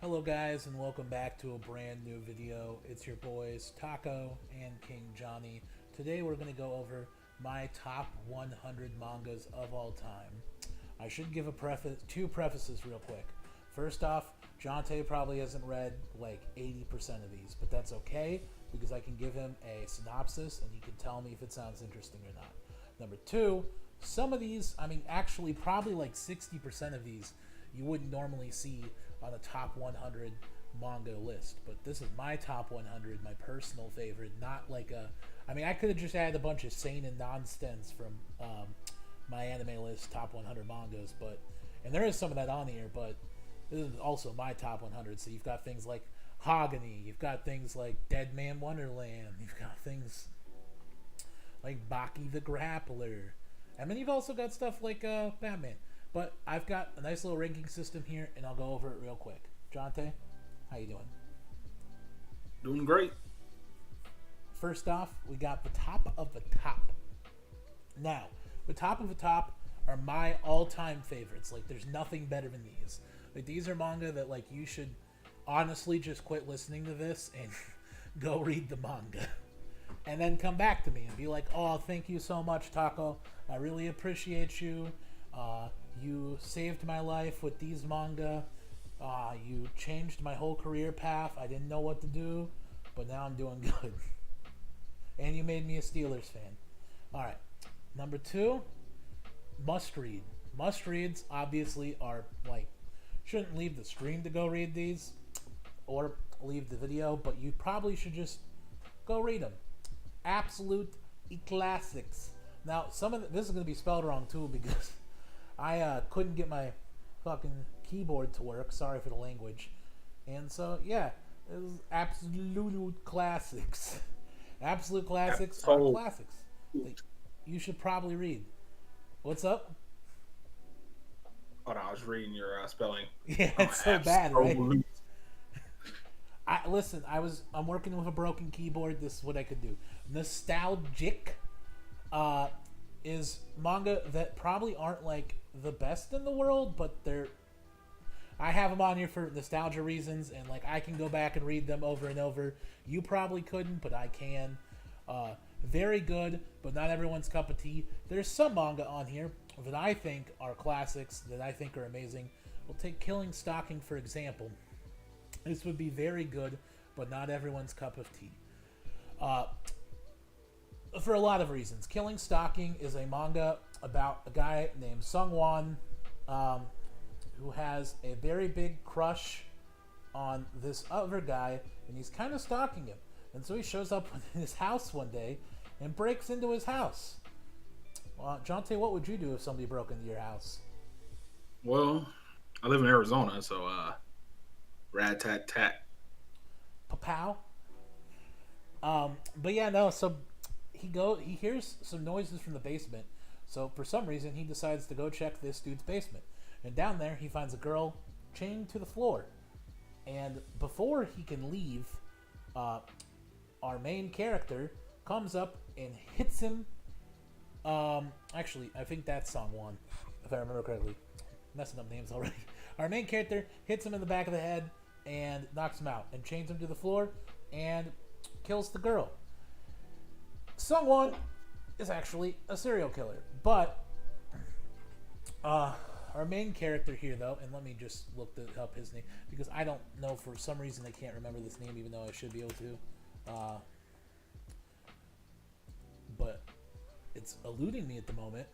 Hello guys and welcome back to a brand new video. It's your boys Taco and King Johnny. Today we're going to go over my top 100 mangas of all time. I should give two prefaces real quick. First off, Jonte probably hasn't read like 80% of these, but that's okay because I can give him a synopsis and he can tell me if it sounds interesting or not. Number two, some of these, actually probably like 60% of these you wouldn't normally see on a top 100 manga list, but this is my top 100, my personal favorite. Not like I could have just added a bunch of seinen nonsense from my anime list, top 100 mangas, and there is some of that on here, but this is also my top 100. So you've got things like Hogany, you've got things like Dead Man Wonderland, you've got things like Baki the Grappler, and then you've also got stuff like Batman. But I've got a nice little ranking system here, and I'll go over it real quick. Jonte, how you doing? Doing great. First off, we got the top of the top. Now, the top of the top are my all-time favorites. Like, there's nothing better than these. Like, these are manga that, like, you should honestly just quit listening to this and go read the manga. And then come back to me and be like, oh, thank you so much, Taco. I really appreciate you. You saved my life with these manga. You changed my whole career path. I didn't know what to do, but now I'm doing good. And you made me a Steelers fan. Alright, number two, must read. Must reads, obviously, are like, shouldn't leave the stream to go read these, or leave the video, but you probably should just go read them. Absolute classics. Now, this is going to be spelled wrong, too, because I couldn't get my fucking keyboard to work. Sorry for the language. And so, yeah, it was absolute classics. Absolute classics are classics that you should probably read. What's up? Hold on, I was reading your spelling. Yeah, it's so bad, right? I'm working with a broken keyboard. This is what I could do. Nostalgic is manga that probably aren't like the best in the world, but I have them on here for nostalgia reasons, and like I can go back and read them over and over. You probably couldn't, but I can. Very good, but not everyone's cup of tea. There's some manga on here that I think are classics, that I think are amazing. We'll take Killing Stalking for example. This would be very good, but not everyone's cup of tea. For a lot of reasons. Killing Stalking is a manga about a guy named Sungwon who has a very big crush on this other guy, and he's kind of stalking him. And so he shows up in his house one day and breaks into his house. Jonte, what would you do if somebody broke into your house? Well, I live in Arizona, so rat-tat-tat. Pa-pow. But yeah, no, so he hears some noises from the basement, so for some reason he decides to go check this dude's basement. And down there he finds a girl chained to the floor. And before he can leave, our main character comes up and hits him. Actually, I think that's song one, if I remember correctly. Messing up names already. Our main character hits him in the back of the head and knocks him out and chains him to the floor and kills the girl. Sungwon is actually a serial killer, but our main character here, though, and let me just look up his name because I don't know, for some reason I can't remember this name, even though I should be able to. But it's eluding me at the moment.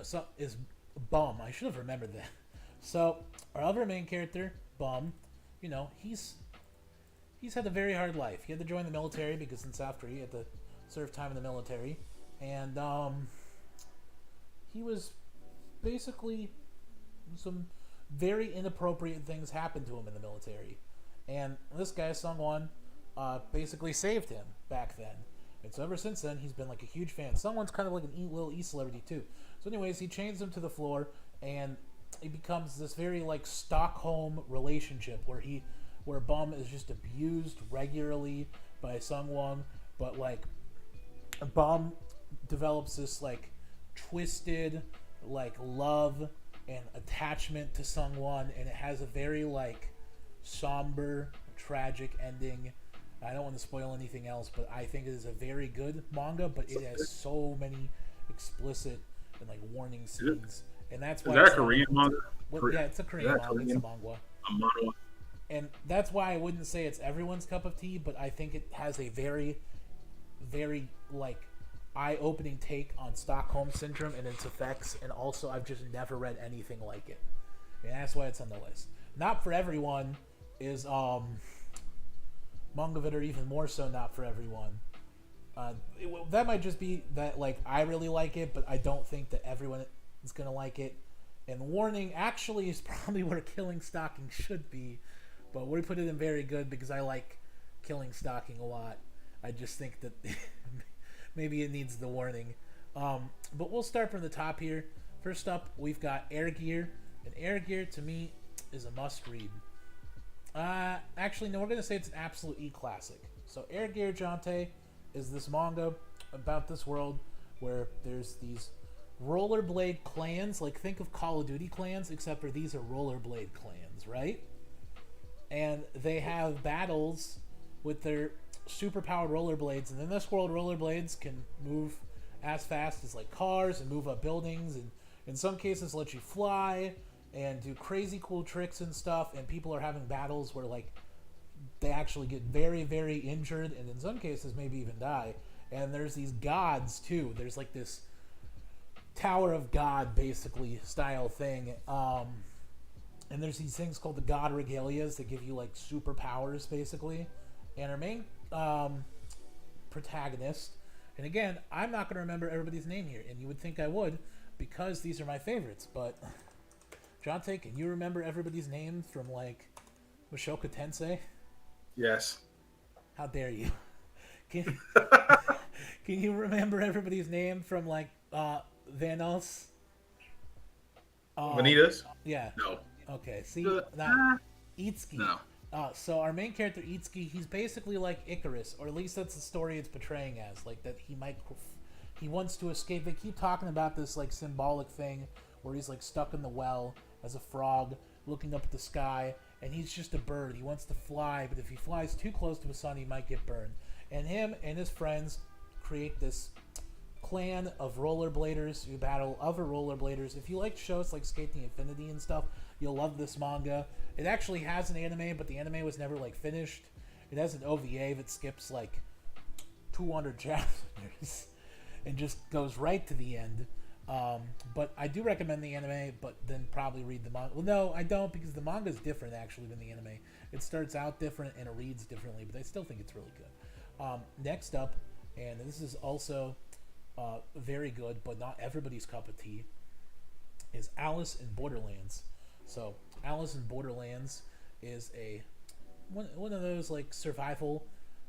So is Bum. I should have remembered that. So our other main character, Bum, he's had a very hard life. He had to join the military because in South Korea he had to serve time in the military, and he was basically, some very inappropriate things happened to him in the military, and this guy Sungwon basically saved him back then. And so ever since then, he's been like a huge fan. Sungwon's kind of like a little e-celebrity too. So anyways, he chains him to the floor, and it becomes this very like Stockholm relationship where Bum is just abused regularly by Sungwon, but like Bum develops this like twisted like love and attachment to Sungwon, and it has a very like somber, tragic ending. I don't want to spoil anything else, but I think it is a very good manga, but it has so many explicit and like warning scenes, and that's why. Is that a Korean manga? Yeah, it's a Korean manga. It's a manga. A manga. And that's why I wouldn't say it's everyone's cup of tea, but I think it has a very, very like eye-opening take on Stockholm Syndrome and its effects, and also I've just never read anything like it, and that's why it's on the list. Not for everyone is manga that are even more so not for everyone. That might just be that like I really like it, but I don't think that everyone is gonna like it. And warning actually is probably where Killing Stalking should be, but we put it in very good because I like Killing Stalking a lot. I just think that maybe it needs the warning. But we'll start from the top here. First up, we've got Air Gear, and Air Gear to me is a must-read. Actually, no, we're gonna say it's an absolute E-classic. So Air Gear Jonte is this manga about this world where there's these rollerblade clans. Like think of Call of Duty clans, except for these are rollerblade clans, right? And they have battles with their superpowered rollerblades, and in this world rollerblades can move as fast as like cars and move up buildings, and in some cases let you fly and do crazy cool tricks and stuff. And people are having battles where like they actually get very, very injured, and in some cases maybe even die. And there's these gods too. There's like this Tower of God basically style thing, and there's these things called the God Regalias that give you like superpowers basically. And our main protagonist, and again I'm not going to remember everybody's name here, and you would think I would because these are my favorites, but Jonte, can you remember everybody's name from like Mushoku Tensei? Yes. How dare you? Can you remember everybody's name from like Vanos? Vanitas? Yeah. No. Okay. See, not Itsuki. No. So our main character Itsuki, he's basically like Icarus, or at least that's the story it's portraying as. Like that he wants to escape. They keep talking about this like symbolic thing where he's like stuck in the well as a frog, looking up at the sky, and he's just a bird. He wants to fly, but if he flies too close to the sun, he might get burned. And him and his friends create this clan of rollerbladers who battle other rollerbladers. If you like shows like Skate the Infinity and stuff, you'll love this manga. It actually has an anime, but the anime was never like finished. It has an OVA that skips like 200 chapters and just goes right to the end. But I do recommend the anime, but then probably read the manga. Well, no, I don't, because the manga is different actually than the anime. It starts out different and it reads differently, but I still think it's really good. Next up, and this is also very good, but not everybody's cup of tea, is Alice in Borderlands. So Alice in Borderlands is one of those like survival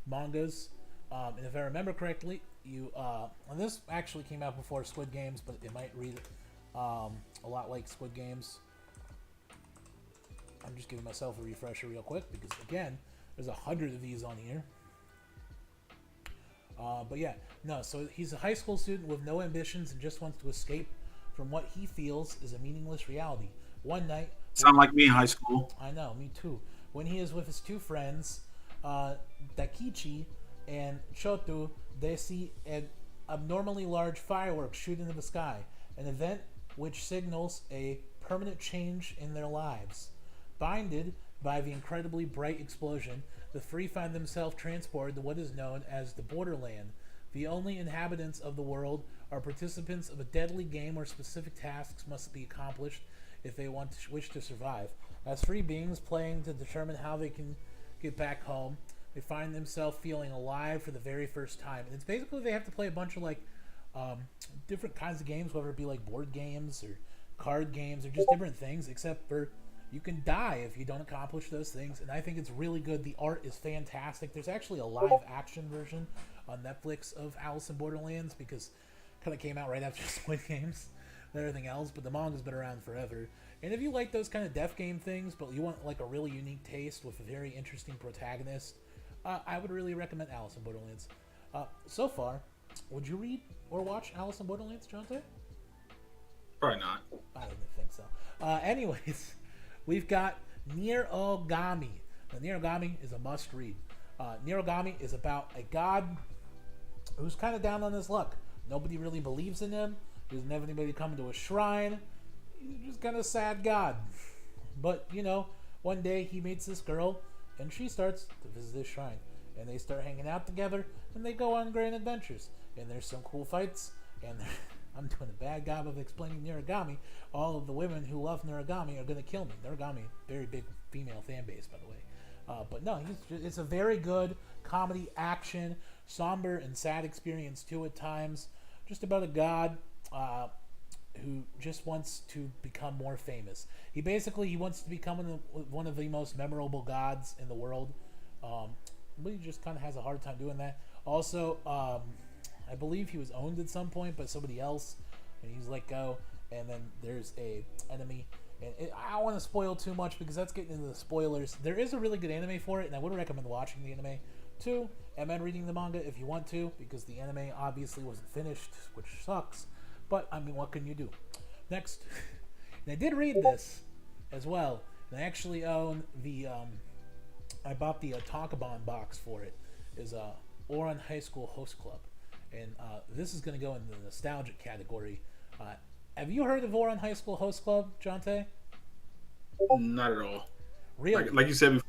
mangas, and if I remember correctly, and this actually came out before Squid Games, but it might read a lot like Squid Games. I'm just giving myself a refresher real quick because again, there's 100 of these on here. But yeah, no, so he's a high school student with no ambitions and just wants to escape from what he feels is a meaningless reality. One night... Sound like me in high school. I know, me too. When he is with his two friends, Dakichi and Chotu, they see an abnormally large firework shoot into the sky, an event which signals a permanent change in their lives. Blinded by the incredibly bright explosion, the three find themselves transported to what is known as the Borderland. The only inhabitants of the world are participants of a deadly game where specific tasks must be accomplished if they wish to survive. As free beings playing to determine how they can get back home, they find themselves feeling alive for the very first time. And it's basically they have to play a bunch of like different kinds of games, whether it be like board games or card games or just different things, except for you can die if you don't accomplish those things. And I think it's really good. The art is fantastic. There's actually a live action version on Netflix of Alice in Borderlands because it kind of came out right after Squid Games and everything else, but the manga's been around forever. And if you like those kind of death game things, but you want like a really unique taste with a very interesting protagonist, I would really recommend Alice in Borderlands. So far, would you read or watch Alice in Borderlands, Jonte? Probably not. I didn't think so. Anyways, we've got Nier Ogami. The Naragami is a must read. Naragami is about a god who's kind of down on his luck. Nobody really believes in him. There's never anybody coming to a shrine. He's just kind of sad god. But, one day he meets this girl, and she starts to visit this shrine. And they start hanging out together, and they go on great adventures. And there's some cool fights, and I'm doing a bad job of explaining Naragami. All of the women who love Naragami are going to kill me. Naragami, very big female fan base, by the way. But no, it's a very good comedy, action, somber and sad experience too at times. Just about a god who just wants to become more famous. He wants to become one of the most memorable gods in the world. But he just kind of has a hard time doing that. Also, I believe he was owned at some point by somebody else, and he's let go. And then there's a enemy. And I don't want to spoil too much because that's getting into the spoilers. There is a really good anime for it, and I would recommend watching the anime too, and then reading the manga if you want to, because the anime obviously wasn't finished, which sucks. But, I mean, what can you do? Next, and I did read this as well, and I actually own the, I bought the Tankobon box for it, is Ouran High School Host Club. And this is going to go in the nostalgic category. Have you heard of Ouran High School Host Club, Jonte? Not at all. Really? Like you said before.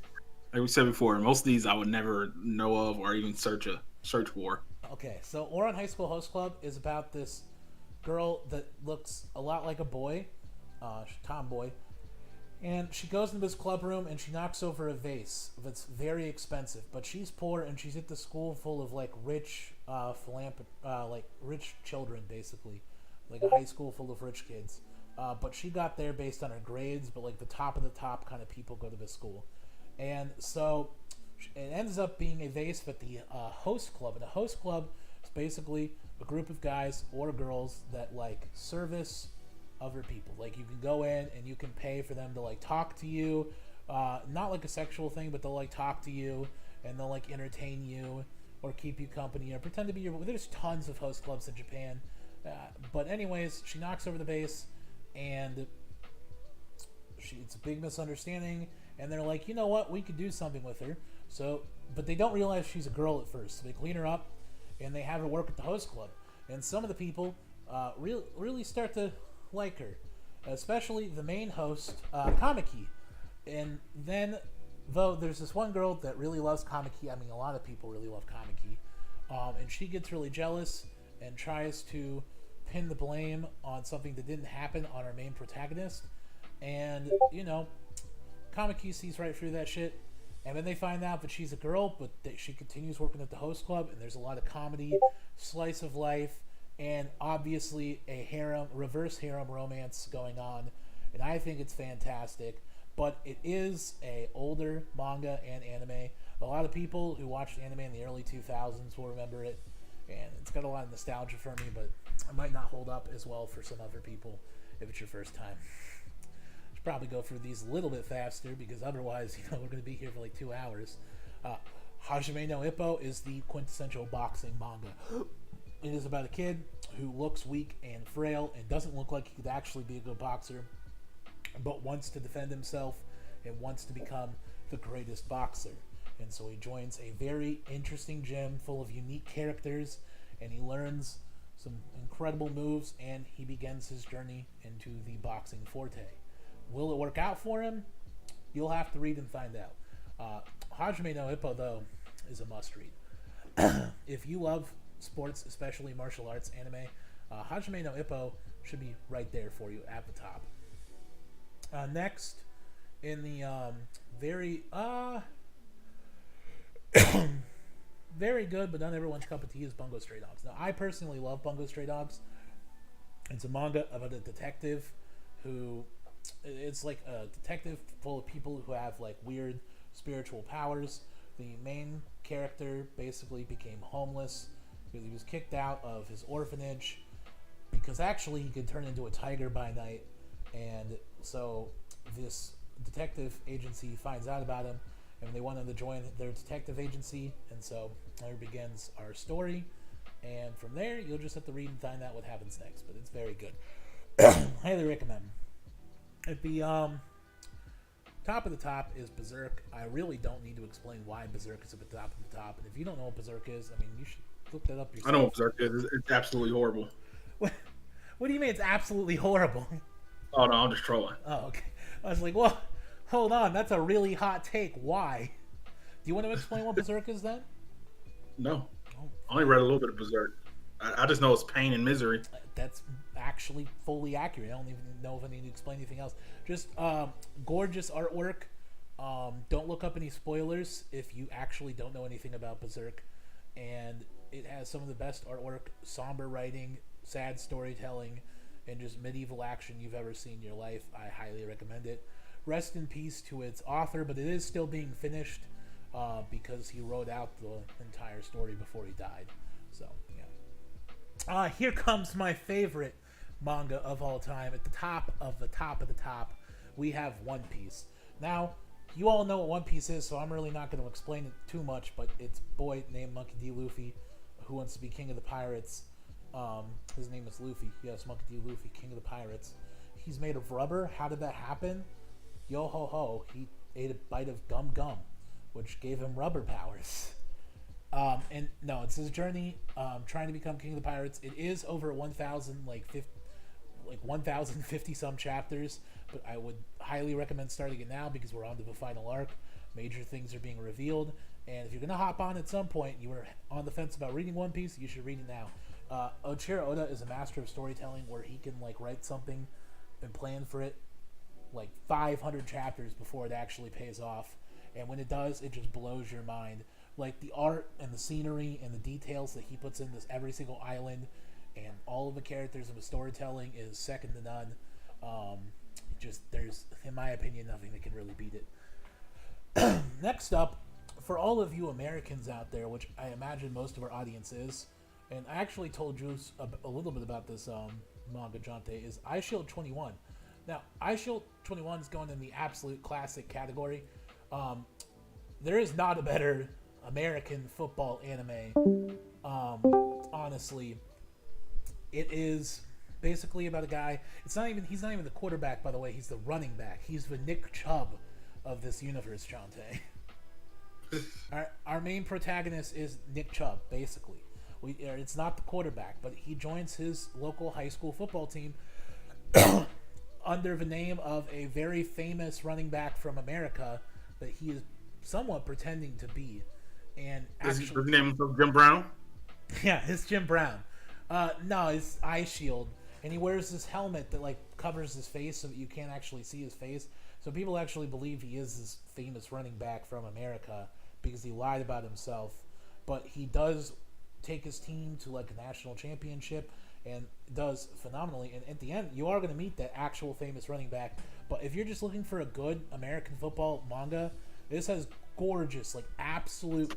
Like we said before, most of these I would never know of or even search for. Okay, so Ouran High School Host Club is about this girl that looks a lot like a boy, tomboy, and she goes into this club room and she knocks over a vase that's very expensive. But she's poor and she's at the school full of like rich, rich children, basically, like a high school full of rich kids. But she got there based on her grades, but like the top of the top kind of people go to this school. And so it ends up being a vase at the host club. And a host club is basically a group of guys or girls that like service other people. Like you can go in and you can pay for them to like talk to you. Not like a sexual thing, but they'll like talk to you and they'll like entertain you or keep you company or pretend to be your... There's tons of host clubs in Japan. But anyways, she knocks over the vase and it's a big misunderstanding. And they're like, you know what? We could do something with her. So, but they don't realize she's a girl at first. So they clean her up, and they have her work at the host club. And some of the people really start to like her, especially the main host, Kamiki. And then, though, there's this one girl that really loves Kamiki. I mean, a lot of people really love Kamiki. And she gets really jealous and tries to pin the blame on something that didn't happen on our main protagonist. And, Kamiki sees right through that shit, and then they find out that she's a girl, but that she continues working at the host club, and there's a lot of comedy, slice of life, and obviously a reverse harem romance going on, and I think it's fantastic. But it is a older manga and anime. A lot of people who watched anime in the early 2000s will remember it, and it's got a lot of nostalgia for me, but it might not hold up as well for some other people if it's your first time. Probably go through these a little bit faster because otherwise, we're going to be here for like 2 hours. Hajime no Ippo is the quintessential boxing manga. It is about a kid who looks weak and frail and doesn't look like he could actually be a good boxer, but wants to defend himself and wants to become the greatest boxer. And so he joins a very interesting gym full of unique characters, and he learns some incredible moves, and he begins his journey into the boxing forte. Will it work out for him? You'll have to read and find out. Hajime no Ippo, though, is a must-read. If you love sports, especially martial arts anime, Hajime no Ippo should be right there for you at the top. Next, in the very good, but not everyone's cup of tea, is Bungo Stray Dogs. Now, I personally love Bungo Stray Dogs. It's a manga about a detective who... It's like a detective full of people who have like weird spiritual powers. The main character basically became homeless because he was kicked out of his orphanage because actually he could turn into a tiger by night. And so this detective agency finds out about him and they want him to join their detective agency. And so there begins our story. And from there, you'll just have to read and find out what happens next. But it's very good. Highly recommend. At the Top of the top is Berserk. I really don't need to explain why Berserk is at the top of the top. And if you don't know what Berserk is, I mean, you should look that up I know yourself. what Berserk is. It's absolutely horrible. What, what do you mean it's absolutely horrible? Oh no, I'm just trolling. Oh, okay. I was like, well, hold on. That's a really hot take. Why? Do you want to explain what Berserk is then? No, Oh, I only read a little bit of Berserk. I just know it's pain and misery. that's actually fully accurate. I don't even know if I need to explain anything else. Just gorgeous artwork. Don't look up any spoilers if you actually don't know anything about Berserk. And it has some of the best artwork, somber writing, sad storytelling, and just medieval action you've ever seen in your life. I highly recommend it. Rest in peace to its author, but it is still being finished because he wrote out the entire story before he died. So, yeah. Here comes my favorite manga of all time. At the top of the top of the top, we have One Piece. Now, you all know what One Piece is, so I'm really not going to explain it too much, but it's a boy named Monkey D. Luffy who wants to be king of the pirates. His name is Luffy. Yes, Monkey D. Luffy, king of the pirates. He's made of rubber. How did that happen? Yo ho ho. He ate a bite of gum gum, which gave him rubber powers. And no, it's his journey trying to become king of the pirates. It is over 1,050 some chapters, but I would highly recommend starting it now because we're on to the final arc. Major things are being revealed, and if you're gonna hop on at some point, you were on the fence about reading One Piece, you should read it now. Ochiro Oda is a master of storytelling, where he can like write something and plan for it like 500 chapters before it actually pays off, and when it does, it just blows your mind. Like the art and the scenery and the details that he puts in this every single island, and all of the characters and the storytelling is second to none. There's, in my opinion, nothing that can really beat it. Next up, for all of you Americans out there, which I imagine most of our audience is, and I actually told Juice a little bit about this manga, Jonte, is iShield 21. Now, iShield 21 is going in the absolute classic category. There is not a better American football anime. Honestly, it is basically about a guy. He's not even the quarterback, by the way. He's the running back. He's the Nick Chubb of this universe, Jonte. Our main protagonist is Nick Chubb, basically. It's not the quarterback, but he joins his local high school football team under the name of a very famous running back from America that he is somewhat pretending to be. And actually, Does he name himself Jim Brown? Yeah, it's Jim Brown. No, it's eye shield, and he wears this helmet that like covers his face so that you can't actually see his face. So people actually believe he is this famous running back from America because he lied about himself. But he does take his team to like a national championship and does phenomenally. And at the end, you are going to meet that actual famous running back. But if you're just looking for a good American football manga, this has gorgeous, like absolute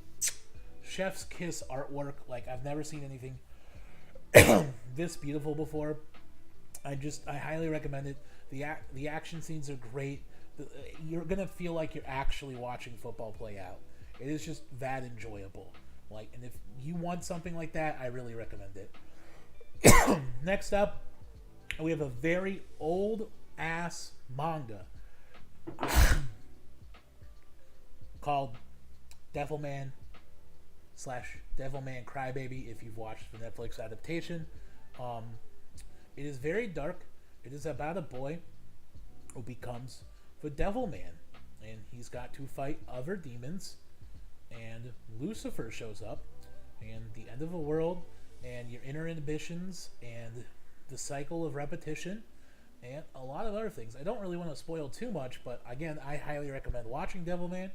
chef's kiss artwork. Like I've never seen anything this beautiful before. I highly recommend it. The action scenes are great. You're gonna feel like you're actually watching football play out. It is just that enjoyable. Like, and if you want something like that, I really recommend it. Next up, we have a very old ass manga called Devilman / Devilman Crybaby, if you've watched the Netflix adaptation. It is very dark. It is about a boy who becomes the Devilman, and he's got to fight other demons, and Lucifer shows up, and the end of the world, and your inner inhibitions, and the cycle of repetition, and a lot of other things. I don't really want to spoil too much, but again, I highly recommend watching Devilman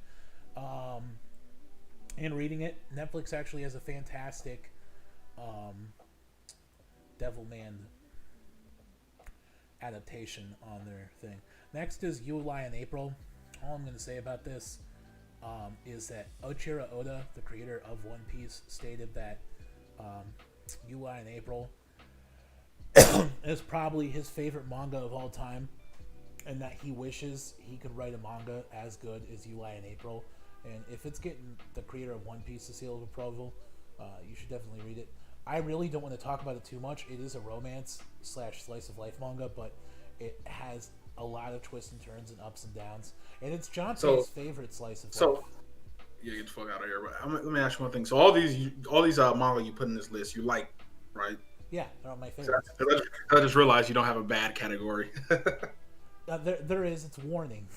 and reading it. Netflix actually has a fantastic Devilman adaptation on their thing. Next is You Lie in April. All I'm going to say about this is that Ochiro Oda, the creator of One Piece, stated that You Lie in April is probably his favorite manga of all time, and that he wishes he could write a manga as good as You Lie in April. And if it's getting the creator of One Piece the seal of approval, you should definitely read it. I really don't want to talk about it too much. It is a romance / slice of life manga, but it has a lot of twists and turns and ups and downs, and it's Jonte's So favorite slice of life. so yeah, get the fuck out of here. But let me ask you one thing. So all these manga you put in this list, you like, right? Yeah, they're all my 'Cause I, favorites. 'cause I just, 'cause I just realized you don't have a bad category. There is. It's warning.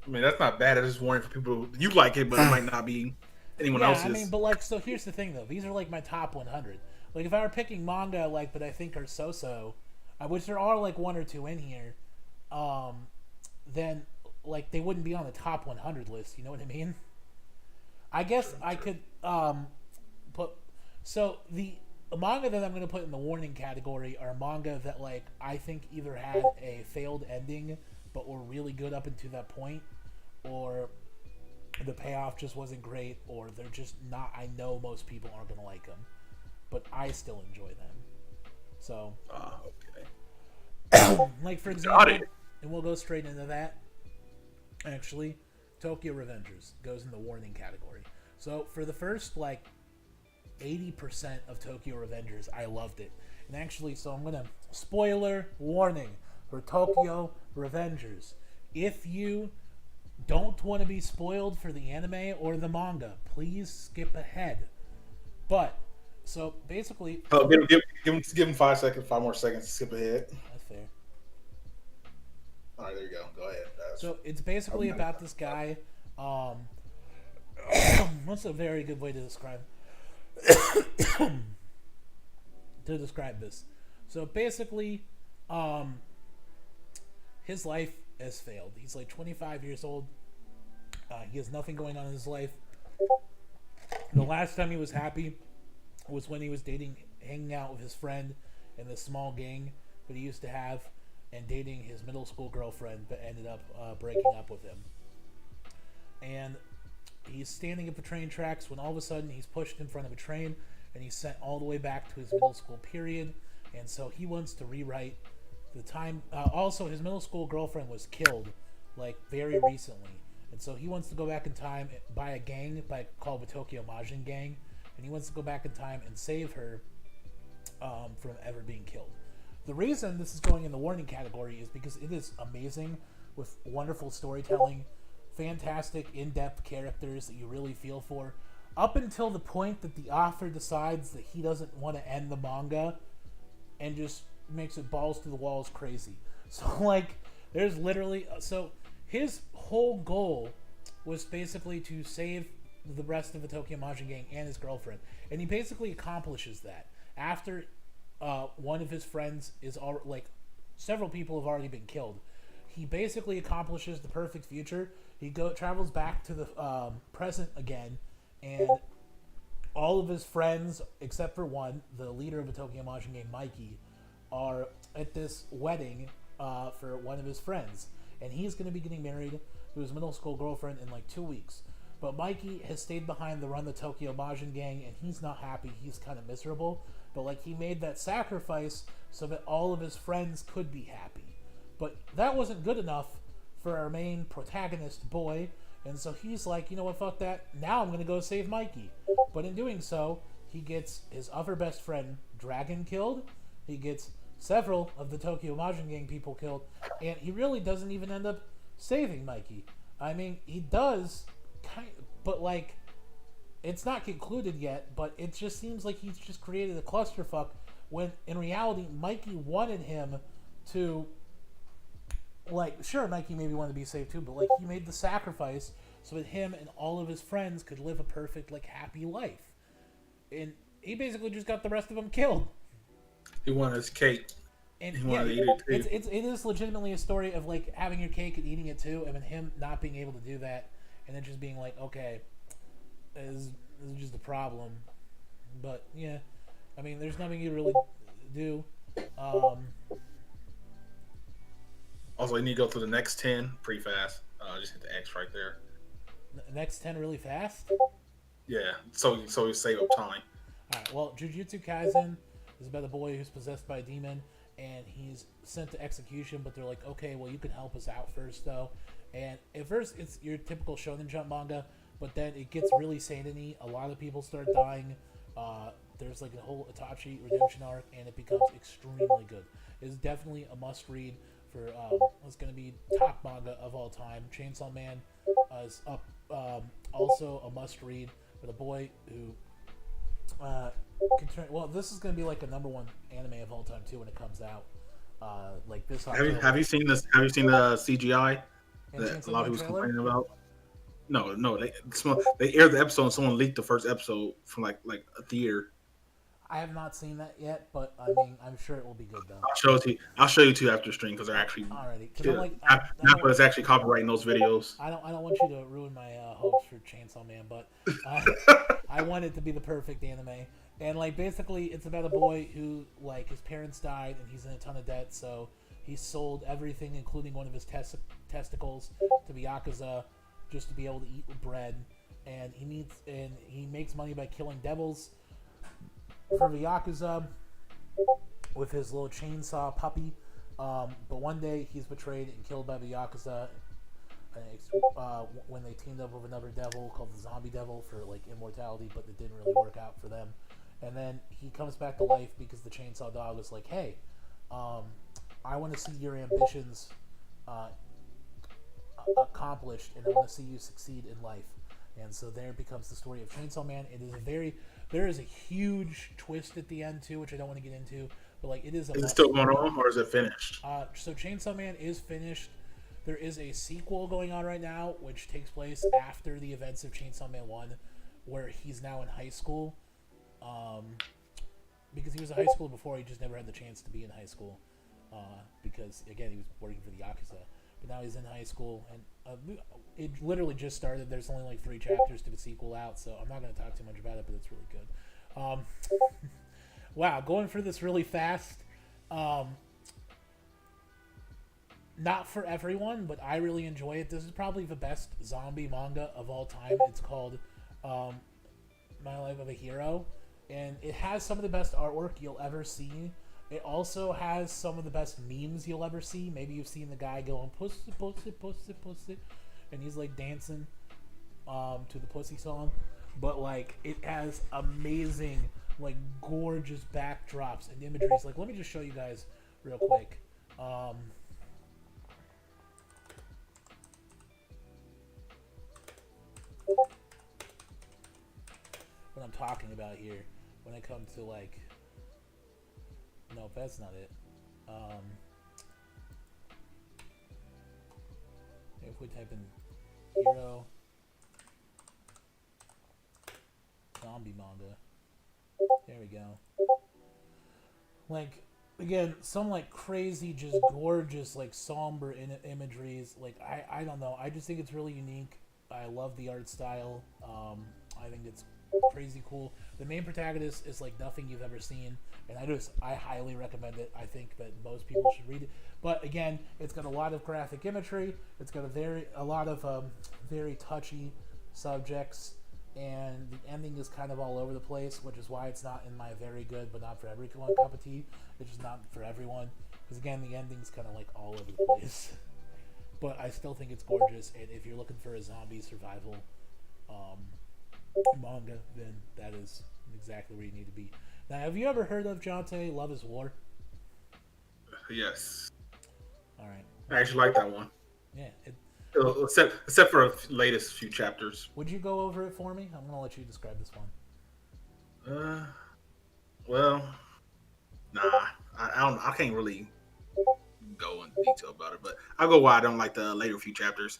I mean, that's not bad. It's just warning for people. You like it, but it might not be anyone Yeah, I mean, else's. but like, so here's the thing though. These are like my top 100. Like, if I were picking manga, like, that I think are so-so, which there are like one or two in here, um, then like they wouldn't be on the top 100 list. You know what I mean? I guess I could put. So the manga that I'm going to put in the warning category are manga that like I think either had a failed ending but were really good up until that point, or the payoff just wasn't great, or they're just not. I know most people aren't going to like them, but I still enjoy them. So, Okay. like for Got example, it. and we'll go straight into that. Actually, Tokyo Revengers goes in the warning category. So for the first like 80% of Tokyo Revengers, I loved it. And actually, so I'm gonna spoiler warning for Tokyo Revengers. If you don't want to be spoiled for the anime or the manga, please skip ahead. But so basically, Oh, give him 5 seconds, 5 more seconds to skip ahead. that's fair. All right, there you go. Go ahead. So it's basically about this guy. What's a very good way to describe this? So basically, his life has failed. He's like 25 years old. He has nothing going on in his life. The last time he was happy was when he was hanging out with his friend in this small gang that he used to have, and dating his middle school girlfriend, but ended up breaking up with him. And he's standing at the train tracks when all of a sudden he's pushed in front of a train and he's sent all the way back to his middle school period. And so he wants to rewrite the time. Also, his middle school girlfriend was killed like very recently. And so he wants to go back in time by a gang called the Tokyo Majin Gang. And he wants to go back in time and save her from ever being killed. The reason this is going in the warning category is because it is amazing with wonderful storytelling, fantastic in-depth characters that you really feel for, up until the point that the author decides that he doesn't want to end the manga and just makes it balls to the walls crazy. So like there's literally his whole goal was basically to save the rest of the Tokyo Majin Gang and his girlfriend, and he basically accomplishes that after one of his friends is all like several people have already been killed. He basically accomplishes the perfect future. He travels back to the present again, and all of his friends except for one, the leader of the Tokyo Majin Gang, Mikey, are at this wedding for one of his friends, and he's going to be getting married to his middle school girlfriend in like 2 weeks. But Mikey has stayed behind to run the Tokyo Majin Gang, and he's not happy. He's kind of miserable. But like he made that sacrifice so that all of his friends could be happy. But that wasn't good enough for our main protagonist boy, and so he's like, you know what, fuck that. Now I'm going to go save Mikey. But in doing so, he gets his other best friend, Dragon, killed. He gets several of the Tokyo Majin Gang people killed, and he really doesn't even end up saving Mikey. I mean, he does, but like, it's not concluded yet, but it just seems like he's just created a clusterfuck when in reality Mikey wanted him to, like, sure, Mikey maybe wanted to be saved too, but like he made the sacrifice so that him and all of his friends could live a perfect, like, happy life. And he basically just got the rest of them killed. He wanted his cake. And he yeah, wanted to eat it too. it is legitimately a story of like having your cake and eating it too, and then him not being able to do that, and then just being like, okay, this is just a problem. But yeah, I mean, there's nothing you really do. Also, you need to go through the next 10 pretty fast. Just hit the X right there. Next 10 really fast. Yeah, so you save up time. Alright, well, Jujutsu Kaisen is about a boy who's possessed by a demon, and he's sent to execution, but they're like, okay, well, you can help us out first, though. And at first, it's your typical Shonen Jump manga, but then it gets really seinen-y. A lot of people start dying. There's like a whole Itachi redemption arc, and it becomes extremely good. It's definitely a must-read for what's going to be top manga of all time. Chainsaw Man is up, also a must read for the boy who well, this is going to be like a #1 anime of all time too when it comes out. Like this October. Have you seen this? Have you seen the CGI And that a Chainsaw lot of Man people's trailer? complaining about? No, they aired the episode and someone leaked the first episode from like a theater. I have not seen that yet, but I mean, I'm sure it will be good though. I'll show it to you. I'll show you two after the stream because they're actually Alrighty, because I'm good. like, Not but it's actually copyrighting those videos. I don't want you to ruin my hopes for Chainsaw Man, but I want it to be the perfect anime. And like basically, it's about a boy who like his parents died and he's in a ton of debt, so he sold everything, including one of his testicles, to the Yakuza just to be able to eat bread. And he makes money by killing devils for the Yakuza with his little chainsaw puppy. But one day he's betrayed and killed by the Yakuza when they teamed up with another devil called the Zombie Devil for like immortality, but it didn't really work out for them. And then he comes back to life because the chainsaw dog is like, hey, I want to see your ambitions accomplished, and I want to see you succeed in life. And so there becomes the story of Chainsaw Man. There is a huge twist at the end too, which I don't want to get into, but like it is. Is it still going on, or is it finished? So Chainsaw Man is finished. There is a sequel going on right now, which takes place after the events of Chainsaw Man 1, where he's now in high school. Because he was in high school before, he just never had the chance to be in high school. Because, again, he was working for the Yakuza. But now he's in high school, and it literally just started. There's only like 3 chapters to the sequel out, so I'm not going to talk too much about it, but it's really good. Wow, going through this really fast. Not for everyone, but I really enjoy it. This is probably the best zombie manga of all time. It's called My Life of a Hero, and it has some of the best artwork you'll ever see. It also has some of the best memes you'll ever see. Maybe you've seen the guy going pussy, pussy, pussy, pussy, and he's like dancing to the pussy song. But like it has amazing, like gorgeous backdrops and imageries. Like let me just show you guys real quick. What I'm talking about here when it comes to like. No, that's not it. If we type in hero zombie manga, there we go. Like again, some like crazy, just gorgeous, like somber imageries. Like I don't know. I just think it's really unique. I love the art style. I think it's crazy cool. The main protagonist is like nothing you've ever seen, and I highly recommend it. I think that most people should read it. But again, it's got a lot of graphic imagery. It's got a lot of very touchy subjects, and the ending is kind of all over the place, which is why it's not in my very good but not for everyone cup of tea. It's just not for everyone because again, the ending's kind of like all over the place. But I still think it's gorgeous, and if you're looking for a zombie survival manga, then that is exactly where you need to be. Now, have you ever heard of Jonte Love is War? Yes. All right. I actually like that one. Yeah. Except for the latest few chapters. Would you go over it for me? I'm gonna let you describe this one. Well, nah. I can't really go in detail about it, but I'll go why I don't like the later few chapters.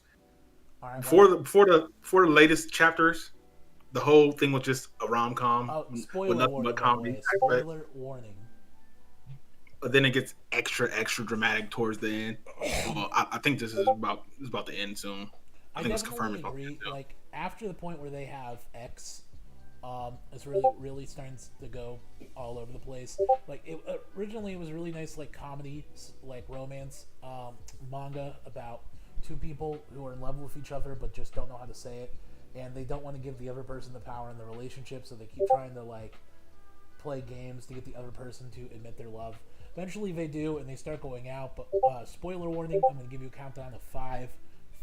All right. Before the latest chapters, the whole thing was just a rom-com with nothing but comedy. Spoiler warning. But then it gets extra dramatic towards the end. Well, I think this is about the end soon. I think it's confirmed. Agree. Like after the point where they have X, it's really starting to go all over the place. Like originally, it was really nice, like comedy, like romance manga about 2 people who are in love with each other but just don't know how to say it, and they don't want to give the other person the power in the relationship, so they keep trying to like play games to get the other person to admit their love. Eventually they do, and they start going out, but spoiler warning, I'm going to give you a countdown of 5,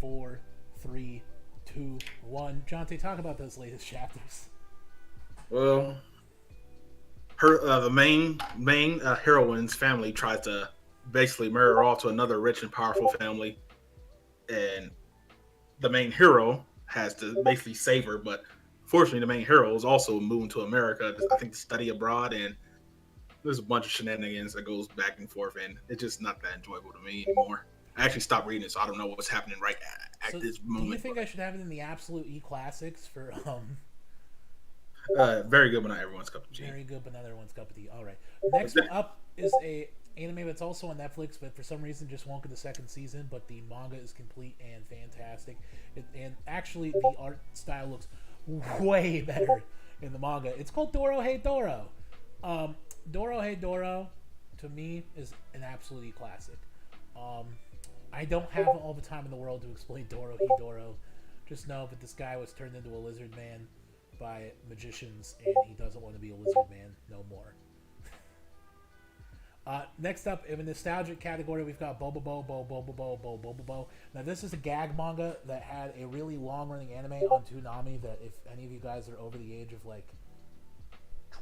4, 3, 2, 1. Jonte, talk about those latest chapters. Well, her the main heroine's family tries to basically marry her off to another rich and powerful family, and the main hero has to basically save her. But fortunately, the main hero is also moving to America, I think, to study abroad, and there's a bunch of shenanigans that goes back and forth, and it's just not that enjoyable to me anymore. I actually stopped reading it, so I don't know what's happening right at So, this do you moment. think I should have it in the absolute e classics for Very good, but not everyone's cup of tea. very good, but not everyone's cup of tea? All right. Next one up is a anime that's also on Netflix, but for some reason just won't get the second season. But the manga is complete and fantastic, and actually the art style looks way better in the manga. It's called Doro Hey Doro. Doro Hey Doro, to me, is an absolutely classic. Um, I don't have all the time in the world to explain Doro Hey Doro. Just know that this guy was turned into a lizard man by magicians, and he doesn't want to be a lizard man no more. Next up, in the nostalgic category, we've got Bubba Bobo, Bubba Bobo, Bubba Bobo. Now, this is a gag manga that had a really long-running anime on Toonami that if any of you guys are over the age of, like,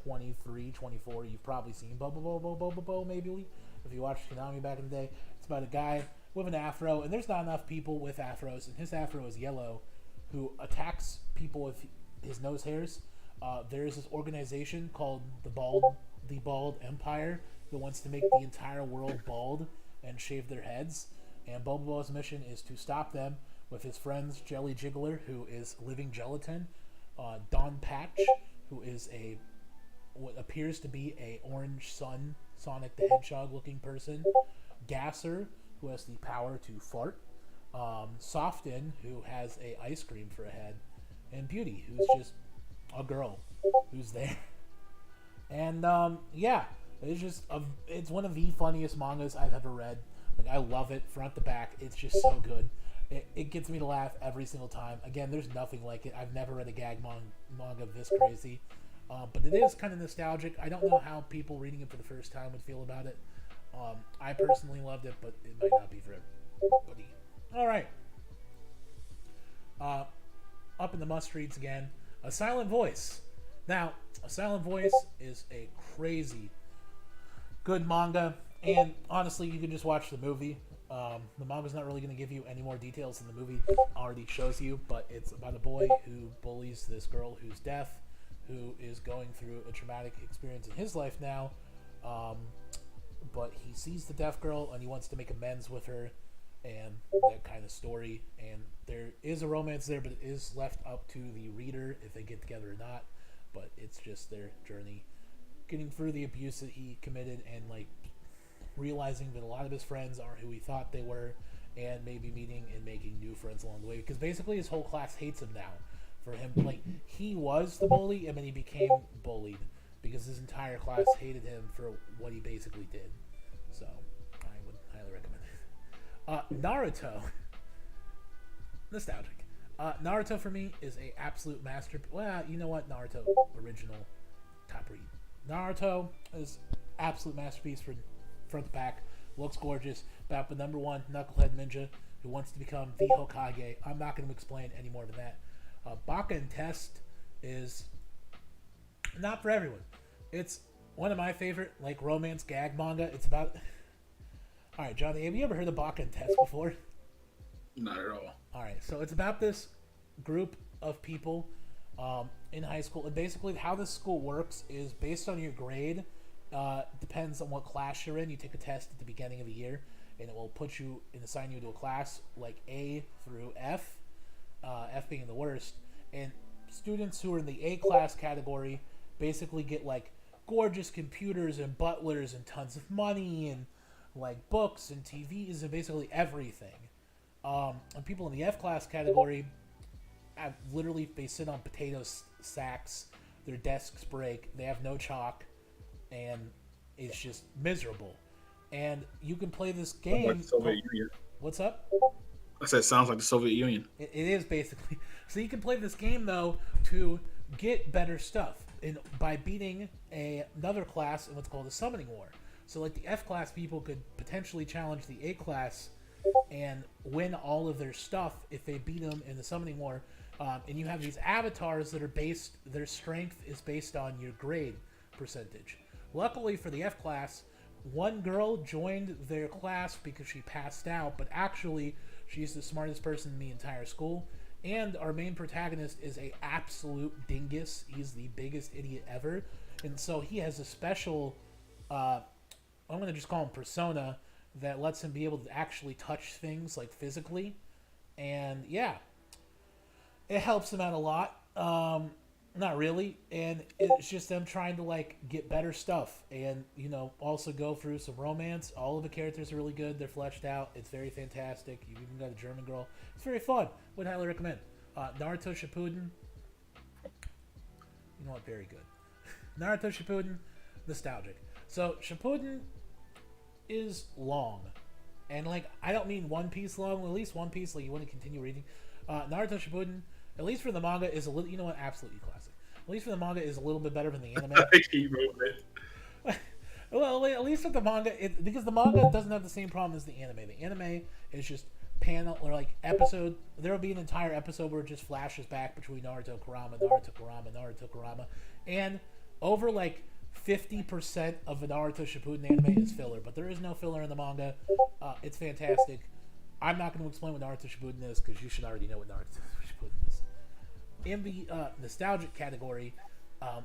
23, 24, you've probably seen Bubba Bobo, Bubba Bobo, maybe, if you watched Toonami back in the day. It's about a guy with an afro, and there's not enough people with afros, and his afro is yellow, who attacks people with his nose hairs. There is this organization called the Bald Empire that wants to make the entire world bald and shave their heads. And Bobo's mission is to stop them with his friends Jelly Jiggler, who is living gelatin, Don Patch, who is what appears to be a orange sun Sonic the Hedgehog looking person, Gasser, who has the power to fart, Soften, who has a ice cream for a head, and Beauty, who's just a girl who's there. And yeah, it's one of the funniest mangas I've ever read. Like, I love it front to back. It's just so good. It gets me to laugh every single time. Again, there's nothing like it. I've never read a gag manga this crazy. But it is kind of nostalgic. I don't know how people reading it for the first time would feel about it. I personally loved it, but it might not be for everybody. All right. Up in the must-reads again. A Silent Voice. Now, A Silent Voice is a crazy good manga, and honestly, you can just watch the movie. The manga's not really going to give you any more details than the movie already shows you, but it's about a boy who bullies this girl who's deaf, who is going through a traumatic experience in his life now, but he sees the deaf girl and he wants to make amends with her, and that kind of story. And there is a romance there, but it is left up to the reader if they get together or not. But it's just their journey getting through the abuse that he committed, and like realizing that a lot of his friends aren't who he thought they were, and maybe meeting and making new friends along the way, because basically his whole class hates him now. For him, like, he was the bully and then he became bullied because his entire class hated him for what he basically did. So I would highly recommend it. Naruto, nostalgic. Naruto for me is a absolute masterpiece. Well, you know what? Naruto original top read. Naruto is absolute masterpiece for front to back. Looks gorgeous. About the number one knucklehead ninja who wants to become the Hokage. I'm not going to explain any more than that. Baka and Test is not for everyone. It's one of my favorite like romance gag manga. It's about. All right, Johnny, have you ever heard of Baka and Test before? Not at all. All right, so it's about this group of people in high school, and basically how this school works is based on your grade. Depends on what class you're in. You take a test at the beginning of the year, and it will put you and assign you to a class like A through F. F being the worst, and students who are in the A class category basically get like gorgeous computers and butlers and tons of money and like books and TVs and basically everything. And people in the F class category they sit on potato sacks, their desks break, they have no chalk, and it's just miserable. And you can play this game. Like the Soviet Union. What's up? I said, sounds like the Soviet Union. It is basically. So you can play this game, though, to get better stuff by beating another class in what's called a summoning war. So, like, the F class people could potentially challenge the A class and win all of their stuff if they beat them in the summoning war. And you have these avatars that are their strength is based on your grade percentage. Luckily for the F class, one girl joined their class because she passed out, but actually she's the smartest person in the entire school. And our main protagonist is a absolute dingus. He's the biggest idiot ever, and so he has a special, I'm gonna just call him persona, that lets him be able to actually touch things like physically, and yeah, it helps him out a lot. Not really, and it's just them trying to like get better stuff, and also go through some romance. All of the characters are really good; they're fleshed out. It's very fantastic. You even got a German girl. It's very fun. Would highly recommend. Naruto Shippuden. You know what? Very good. Naruto Shippuden, nostalgic. So Shippuden is long, and like I don't mean One Piece long. Well, at least One Piece, like you want to continue reading. Naruto Shippuden, at least for the manga, is a little. You know what? Absolutely classic. At least for the manga, is a little bit better than the anime. I keep moving it. Well, at least with the manga, because the manga doesn't have the same problem as the anime. The anime is just panel or like episode. There will be an entire episode where it just flashes back between Naruto, Kurama, and over like 50% of the Naruto Shippuden anime is filler, but there is no filler in the manga. It's fantastic. I'm not going to explain what Naruto Shippuden is because you should already know what Naruto Shippuden is. In the nostalgic category,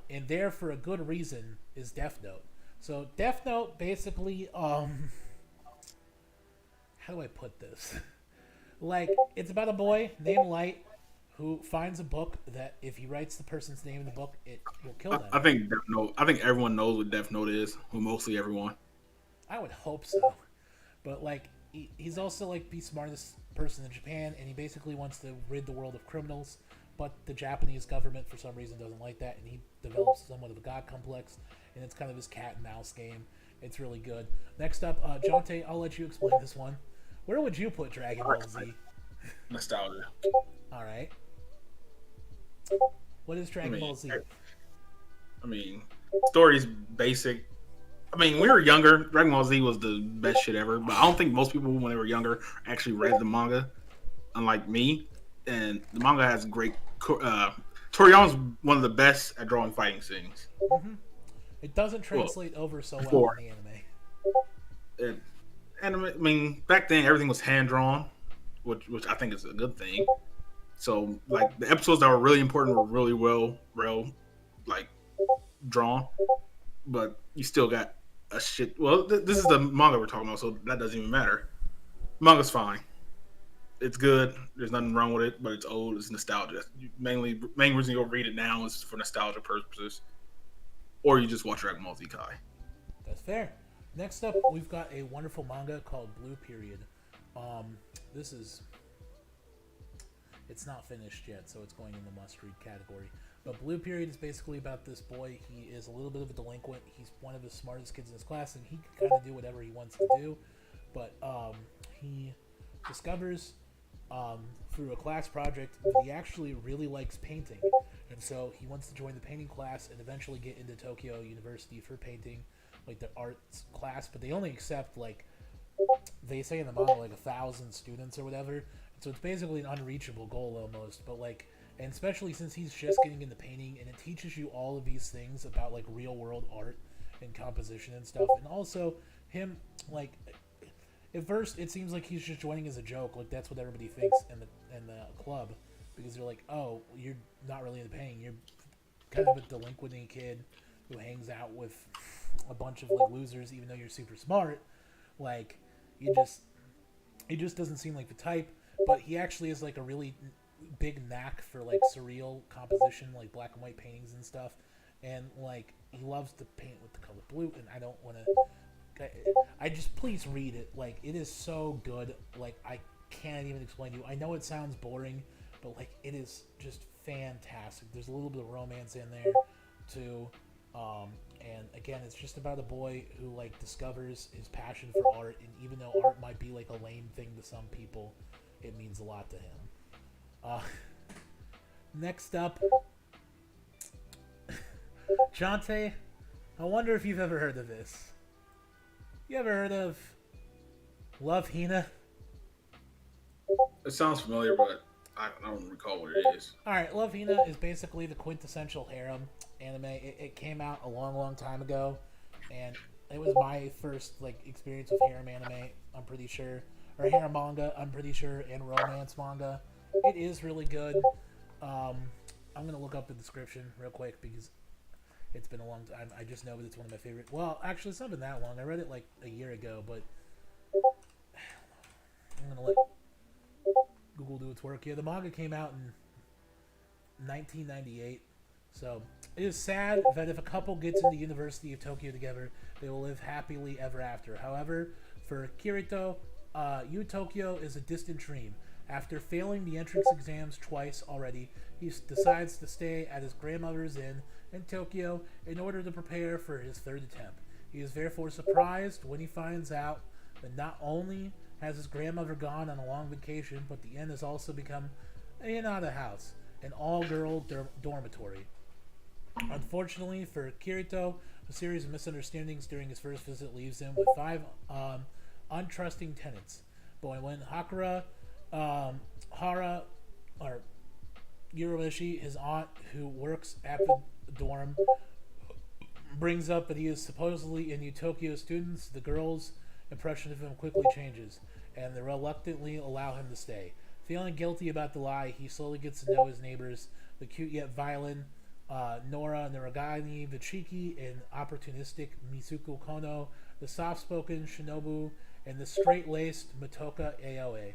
and there for a good reason, is Death Note. So Death Note basically, how do I put this? Like, it's about a boy named Light who finds a book that if he writes the person's name in the book, it will kill them. I think Death Note. I think everyone knows what Death Note is. Well, mostly everyone. I would hope so, but like he's also like the smartest person in Japan, and he basically wants to rid the world of criminals. But the Japanese government, for some reason, doesn't like that, and he develops somewhat of a god complex, and it's kind of his cat and mouse game. It's really good. Next up, Jonte, I'll let you explain this one. Where would you put Dragon Ball Z? Nostalgia. All right. What is Dragon Ball Z? I mean, story's basic. I mean, when we were younger, Dragon Ball Z was the best shit ever. But I don't think most people, when they were younger, actually read the manga. Unlike me, and the manga has great. Toriyama's one of the best at drawing fighting scenes. Mm-hmm. It doesn't translate over so well in the anime. I mean, back then everything was hand drawn, which I think is a good thing. So, like the episodes that were really important were really well like drawn, but you still got a shit. Well, this is the manga we're talking about, so that doesn't even matter. Manga's fine. It's good. There's nothing wrong with it, but it's old. It's nostalgia. Main reason you'll read it now is for nostalgia purposes, or you just watch Dragon Ball Z Kai. That's fair. Next up, we've got a wonderful manga called Blue Period. It's not finished yet, so it's going in the must-read category. But Blue Period is basically about this boy. He is a little bit of a delinquent. He's one of the smartest kids in his class, and he can kind of do whatever he wants to do. But he discovers through a class project that he actually really likes painting. And so he wants to join the painting class and eventually get into Tokyo University for painting, like the arts class. But they only accept, like, they say in the manga, like 1,000 students or whatever. So it's basically an unreachable goal almost. But like, and especially since he's just getting into painting, and it teaches you all of these things about like real world art and composition and stuff. And also him, like, at first it seems like he's just joining as a joke. Like that's what everybody thinks in the club, because they're like, oh, you're not really into painting. You're kind of a delinquent kid who hangs out with a bunch of like losers, even though you're super smart. Like, he just doesn't seem like the type. But he actually is like a really big knack for like surreal composition, like black and white paintings and stuff. And like he loves to paint with the color blue. And I don't want to. I just please read it. Like it is so good. Like I can't even explain to you. I know it sounds boring, but like it is just fantastic. There's a little bit of romance in there too. And again, it's just about a boy who like discovers his passion for art. And even though art might be like a lame thing to some people, it means a lot to him. Next up, Jonte, I wonder if you've ever heard of this. You ever heard of Love Hina? It sounds familiar, but I don't recall what it is. Alright, Love Hina is basically the quintessential harem anime. It came out a long, long time ago, and It was my first like experience with harem anime. I'm pretty sure, or harem manga. I'm pretty sure, and romance manga. It is really good. Um, I'm gonna look up the description real quick because it's been a long time. I just know that it's one of my favorite. Well, actually, it's not been that long. I read it like a year ago, but I'm gonna let Google do its work. Yeah, the manga came out in 1998. So it is sad that if a couple gets into the University of Tokyo together, they will live happily ever after. However, for Kirito, U Tokyo is a distant dream. After failing the entrance exams twice already, he decides to stay at his grandmother's inn in Tokyo in order to prepare for his third attempt. He is therefore surprised when he finds out that not only has his grandmother gone on a long vacation, but the inn has also become a Hinata house, an all-girl dormitory. Unfortunately for Kirito, a series of misunderstandings during his first visit leaves him with five untrusting tenants. But when Hara, or Yuroishi, his aunt who works at the dorm, brings up that he is supposedly in Utokyo students, the girls' impression of him quickly changes, and they reluctantly allow him to stay. Feeling guilty about the lie, he slowly gets to know his neighbors, the cute yet violent Nora Naragami, the cheeky and opportunistic Mitsuko Kono, the soft-spoken Shinobu, and the straight-laced Matoka Aoe,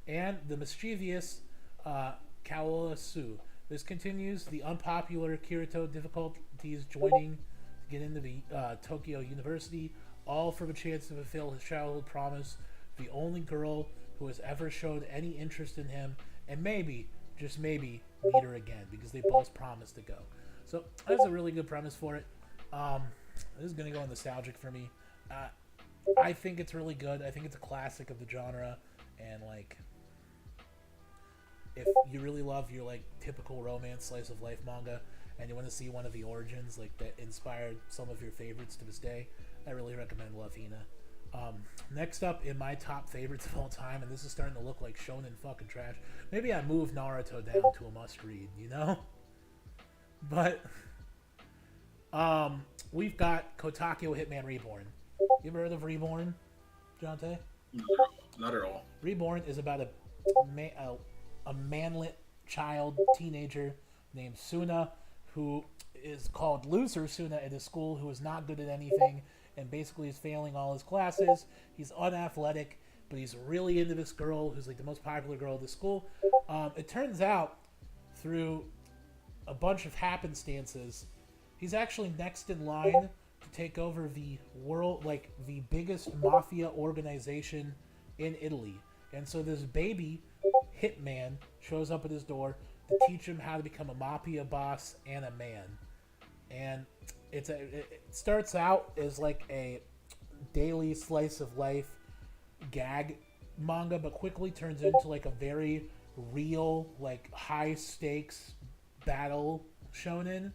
and the mischievous Kaola Su. This continues the unpopular Kirito difficulties joining to get into the Tokyo University, all for the chance to fulfill his childhood promise, the only girl who has ever shown any interest in him, and maybe, just maybe, meet her again, because they both promised to go. So that's a really good premise for it. This is going to go nostalgic for me. I think it's really good. I think it's a classic of the genre, and like, if you really love your like typical romance slice of life manga, and you want to see one of the origins like that inspired some of your favorites to this day, I really recommend Love Hina. Next up in my top favorites of all time, and this is starting to look like shonen fucking trash. Maybe I move Naruto down to a must read, you know? But we've got Kotaku Hitman Reborn. You ever heard of Reborn, Jonte? Not at all. Reborn is about a manlet child teenager named Suna, who is called Loser Suna at his school, who is not good at anything and basically is failing all his classes. He's unathletic, but he's really into this girl who's like the most popular girl at the school. It turns out, through a bunch of happenstances, he's actually next in line to take over the world, like the biggest mafia organization in Italy. And so this baby hitman shows up at his door to teach him how to become a mafia boss and a man. And it starts out as like a daily slice of life gag manga, but quickly turns into like a very real, like high stakes battle shonen,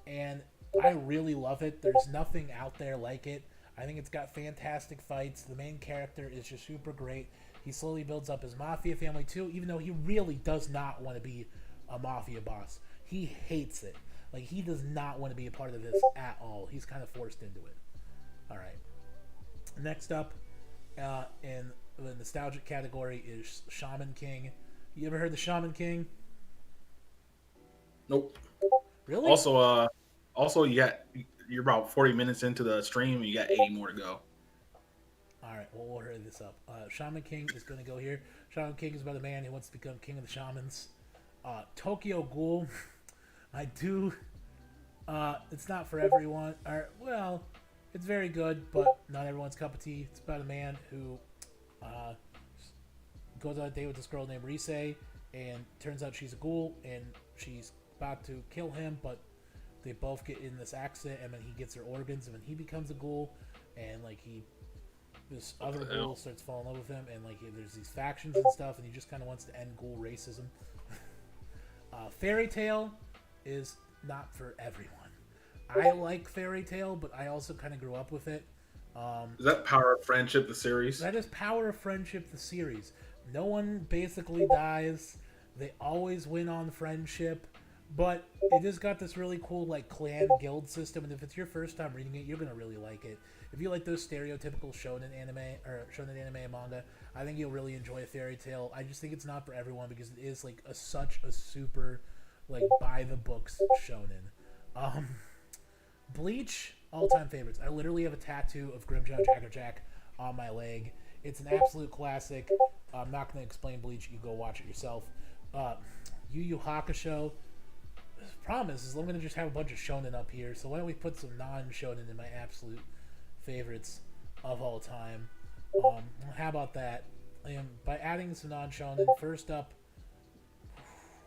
and I really love it. There's nothing out there like it. I think it's got fantastic fights. The main character is just super great. He slowly builds up his mafia family too, even though he really does not want to be a mafia boss. He hates it. Like, he does not want to be a part of this at all. He's kind of forced into it. All right. Next up in the nostalgic category is Shaman King. You ever heard the Shaman King? Nope. Really? Also, you're about 40 minutes into the stream. You got 80 more to go. All right, well, we'll hurry this up. Shaman King is going to go here. Shaman King is about a man who wants to become king of the shamans. Tokyo Ghoul. I do. It's not for everyone. Well, it's very good, but not everyone's cup of tea. It's about a man who goes on a date with this girl named Rise, and turns out she's a ghoul, and she's about to kill him, but they both get in this accident, and then he gets her organs, and then he becomes a ghoul, and like this other ghoul starts falling in love with him, and like there's these factions and stuff, and he just kind of wants to end ghoul racism. Fairy Tail is not for everyone. I like Fairy Tail, but I also kind of grew up with it. Is that Power of Friendship, the series? That is Power of Friendship, the series. No one basically dies. They always win on friendship. But it just got this really cool like clan guild system, and if it's your first time reading it, you're gonna really like it. If you like those stereotypical shonen anime and manga, I think you'll really enjoy a fairy tale. I just think it's not for everyone because it is like such a super like by the books shonen. Um, Bleach, all time favorites. I literally have a tattoo of Grimjaw Jaggerjack on my leg. It's an absolute classic. I'm not going to explain Bleach. You go watch it yourself. Yu Yu Hakusho. The problem is I'm going to just have a bunch of shonen up here. So why don't we put some non-shonen in my absolute favorites of all time? How about that? By adding some non-shonen, first up,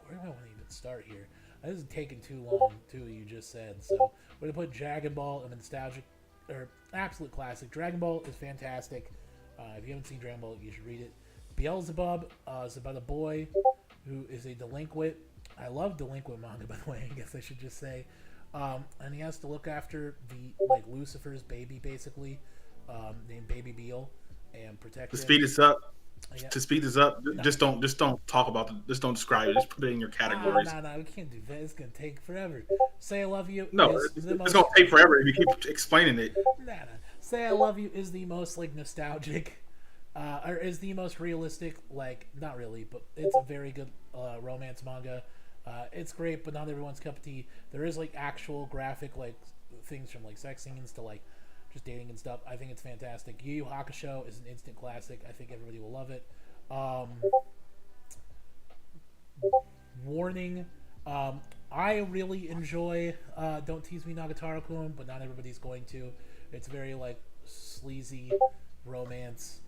where do I want to even start here? This is taking too long, too, you just said. So we're going to put Dragon Ball, a nostalgic, or absolute classic. Dragon Ball is fantastic. If you haven't seen Dragon Ball, you should read it. Beelzebub is about a boy who is a delinquent. I love delinquent manga, by the way, I guess I should just say. And he has to look after the Lucifer's baby, basically, named Baby Beal, and protect him. Speed this up. Yeah. To speed this up, no. just don't talk about just don't describe it. Just put it in your categories. No, we can't do that. It's gonna take forever. Say I Love You. No, it's gonna take forever if you keep explaining it. Nah. Say I Love You is the most like nostalgic, or is the most realistic. Like not really, but it's a very good romance manga. It's great, but not everyone's cup of tea. There is like actual graphic like things from like sex scenes to like just dating and stuff. I think it's fantastic. Yu Yu Hakusho is an instant classic. I think everybody will love it. Warning. I really enjoy Don't Tease Me Nagatoro-kun, but not everybody's going to. It's very like sleazy romance.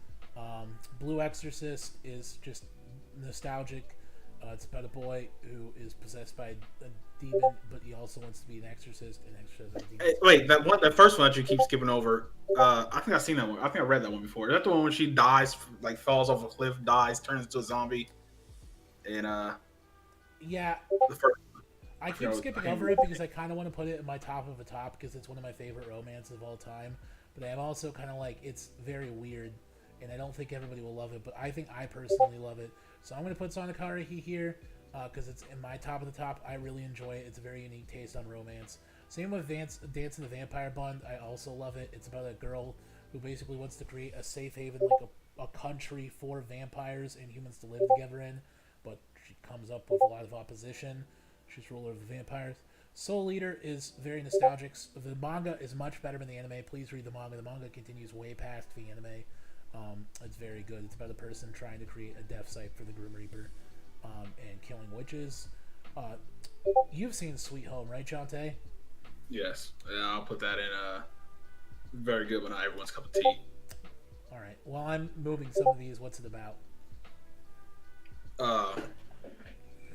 Blue Exorcist is just nostalgic. It's about a boy who is possessed by a demon, but he also wants to be an exorcist and exorcise a demon. Hey, wait, that first one that you keep skipping over. I think I've seen that one. I think I read that one before. Is that the one when she dies, like falls off a cliff, dies, turns into a zombie, and yeah. The first. I keep skipping over it because I kind of want to put it in my top of the top because it's one of my favorite romances of all time. But I'm also kind of like it's very weird, and I don't think everybody will love it. But I think I personally love it. So I'm going to put Sonokara here because it's in my top of the top. I really enjoy it. It's a very unique taste on romance. Same with Dance in the Vampire Bund. I also love it. It's about a girl who basically wants to create a safe haven, like a country for vampires and humans to live together in. But she comes up with a lot of opposition. She's ruler of the vampires. Soul Eater is very nostalgic. The manga is much better than the anime. Please read the manga. The manga continues way past the anime. It's very good. It's about a person trying to create a death site for the Grim Reaper and killing witches. You've seen Sweet Home, right, Jonte? Yes. Yeah, I'll put that in very good, but not everyone's cup of tea. All right. While I'm moving some of these, what's it about?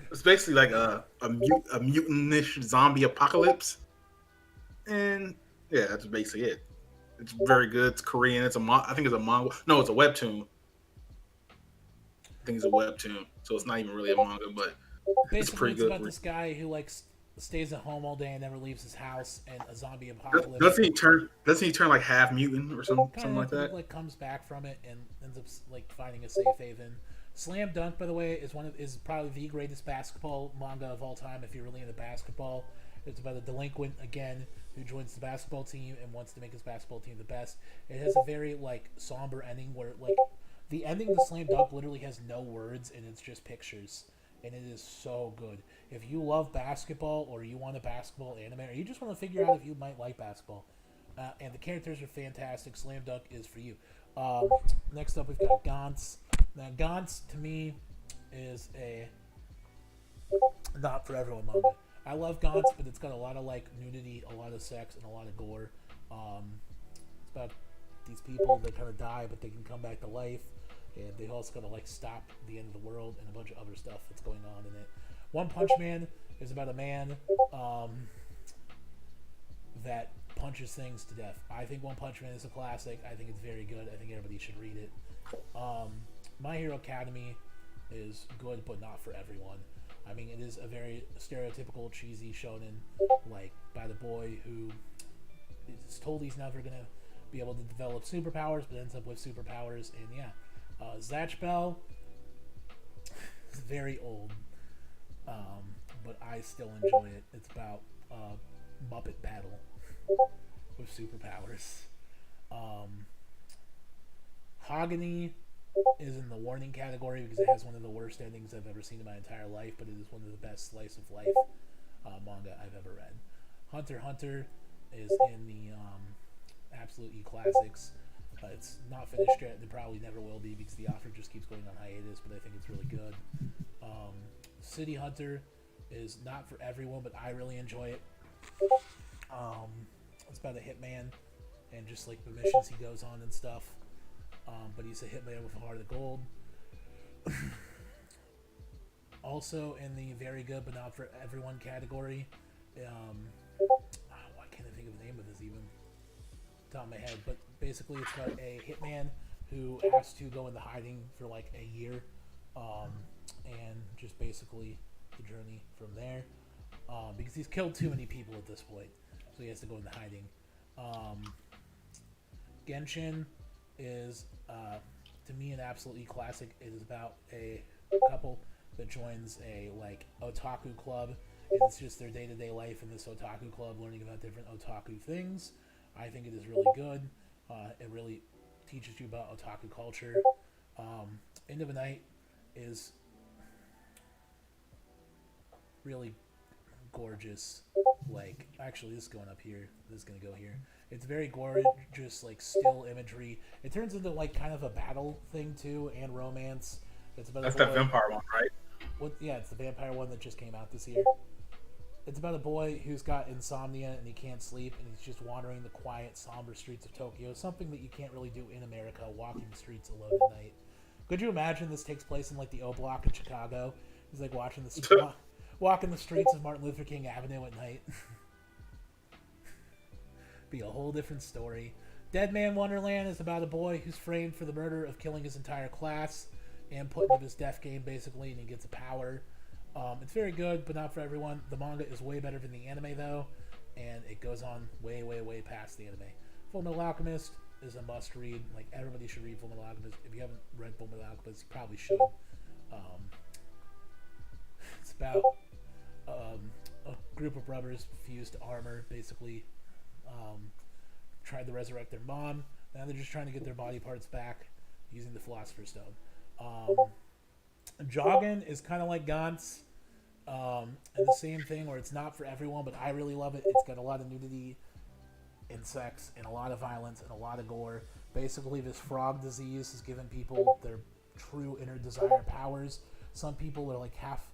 It's basically like a mutant-ish zombie apocalypse, and yeah, that's basically it. It's very good. It's Korean. I think it's a manga. No, it's a webtoon. I think it's a webtoon, so it's not even really a manga, but basically, it's pretty it's good. about this guy who like stays at home all day and never leaves his house, and a zombie apocalypse. Doesn't he turn like half mutant or something like that? Like comes back from it and ends up like finding a safe haven. Slam Dunk, by the way, is probably the greatest basketball manga of all time. If you're really into basketball, it's about a delinquent again who joins the basketball team and wants to make his basketball team the best. It has a very like somber ending where like the ending of the Slam Dunk literally has no words and it's just pictures, and it is so good. If you love basketball or you want a basketball anime or you just want to figure out if you might like basketball, and the characters are fantastic, Slam Dunk is for you. Next up, we've got Gantz. Now, Gantz, to me, is a not for everyone manga. I love Gantz, but it's got a lot of like nudity, a lot of sex, and a lot of gore. It's about these people that kind of die, but they can come back to life, and they also got to like stop the end of the world and a bunch of other stuff that's going on in it. One Punch Man is about a man that punches things to death. I think One Punch Man is a classic. I think it's very good. I think everybody should read it. My Hero Academy is good, but not for everyone. I mean, it is a very stereotypical, cheesy shonen, like by the boy who is told he's never gonna be able to develop superpowers, but ends up with superpowers. And yeah, Zatch Bell is very old, but but I still enjoy it. It's about Muppet battle with superpowers. Hogany is in the warning category because it has one of the worst endings I've ever seen in my entire life, but it is one of the best slice of life manga I've ever read. Hunter x Hunter is in the absolute E classics. It's not finished yet. It probably never will be because the author just keeps going on hiatus, but I think it's really good. City Hunter is not for everyone, but I really enjoy it. It's about a hitman and just like the missions he goes on and stuff. But he's a hitman with a heart of gold. Also in the very good but not for everyone category. Why can't I think of the name of this even? Top of my head, but basically it's about a hitman who has to go into hiding for like a year, and just basically the journey from there, because he's killed too many people at this point, so he has to go into hiding. Genshin is to me an absolutely classic. It is about a couple that joins a like otaku club, and it's just their day-to-day life in this otaku club, learning about different otaku things. I think it is really good. It really teaches you about otaku culture. End of the Night is really gorgeous. Like, actually, this is going up here. This is going to go here. It's very gorgeous, like, still imagery. It turns into, like, kind of a battle thing, too, and romance. It's about That's that vampire one, right? Yeah, it's the vampire one that just came out this year. It's about a boy who's got insomnia and he can't sleep, and he's just wandering the quiet, somber streets of Tokyo. Something that you can't really do in America, walking the streets alone at night. Could you imagine this takes place in like the O Block in Chicago? He's like walking the streets of Martin Luther King Avenue at night. Be a whole different story. Dead Man Wonderland is about a boy who's framed for the murder of killing his entire class and put into this death game basically, and he gets a power. It's very good, but not for everyone. The manga is way better than the anime, though, and it goes on way, way, way past the anime. Fullmetal Alchemist is a must-read. Like, everybody should read Fullmetal Alchemist. If you haven't read Fullmetal Alchemist, you probably should. It's about a group of brothers fused to armor, basically. Tried to resurrect their mom. Now they're just trying to get their body parts back using the Philosopher's Stone. Joggin is kind of like Gantz. And the same thing where it's not for everyone, but I really love it. It's got a lot of nudity and sex and a lot of violence and a lot of gore. Basically, this frog disease has given people their true inner desire powers. Some people are like half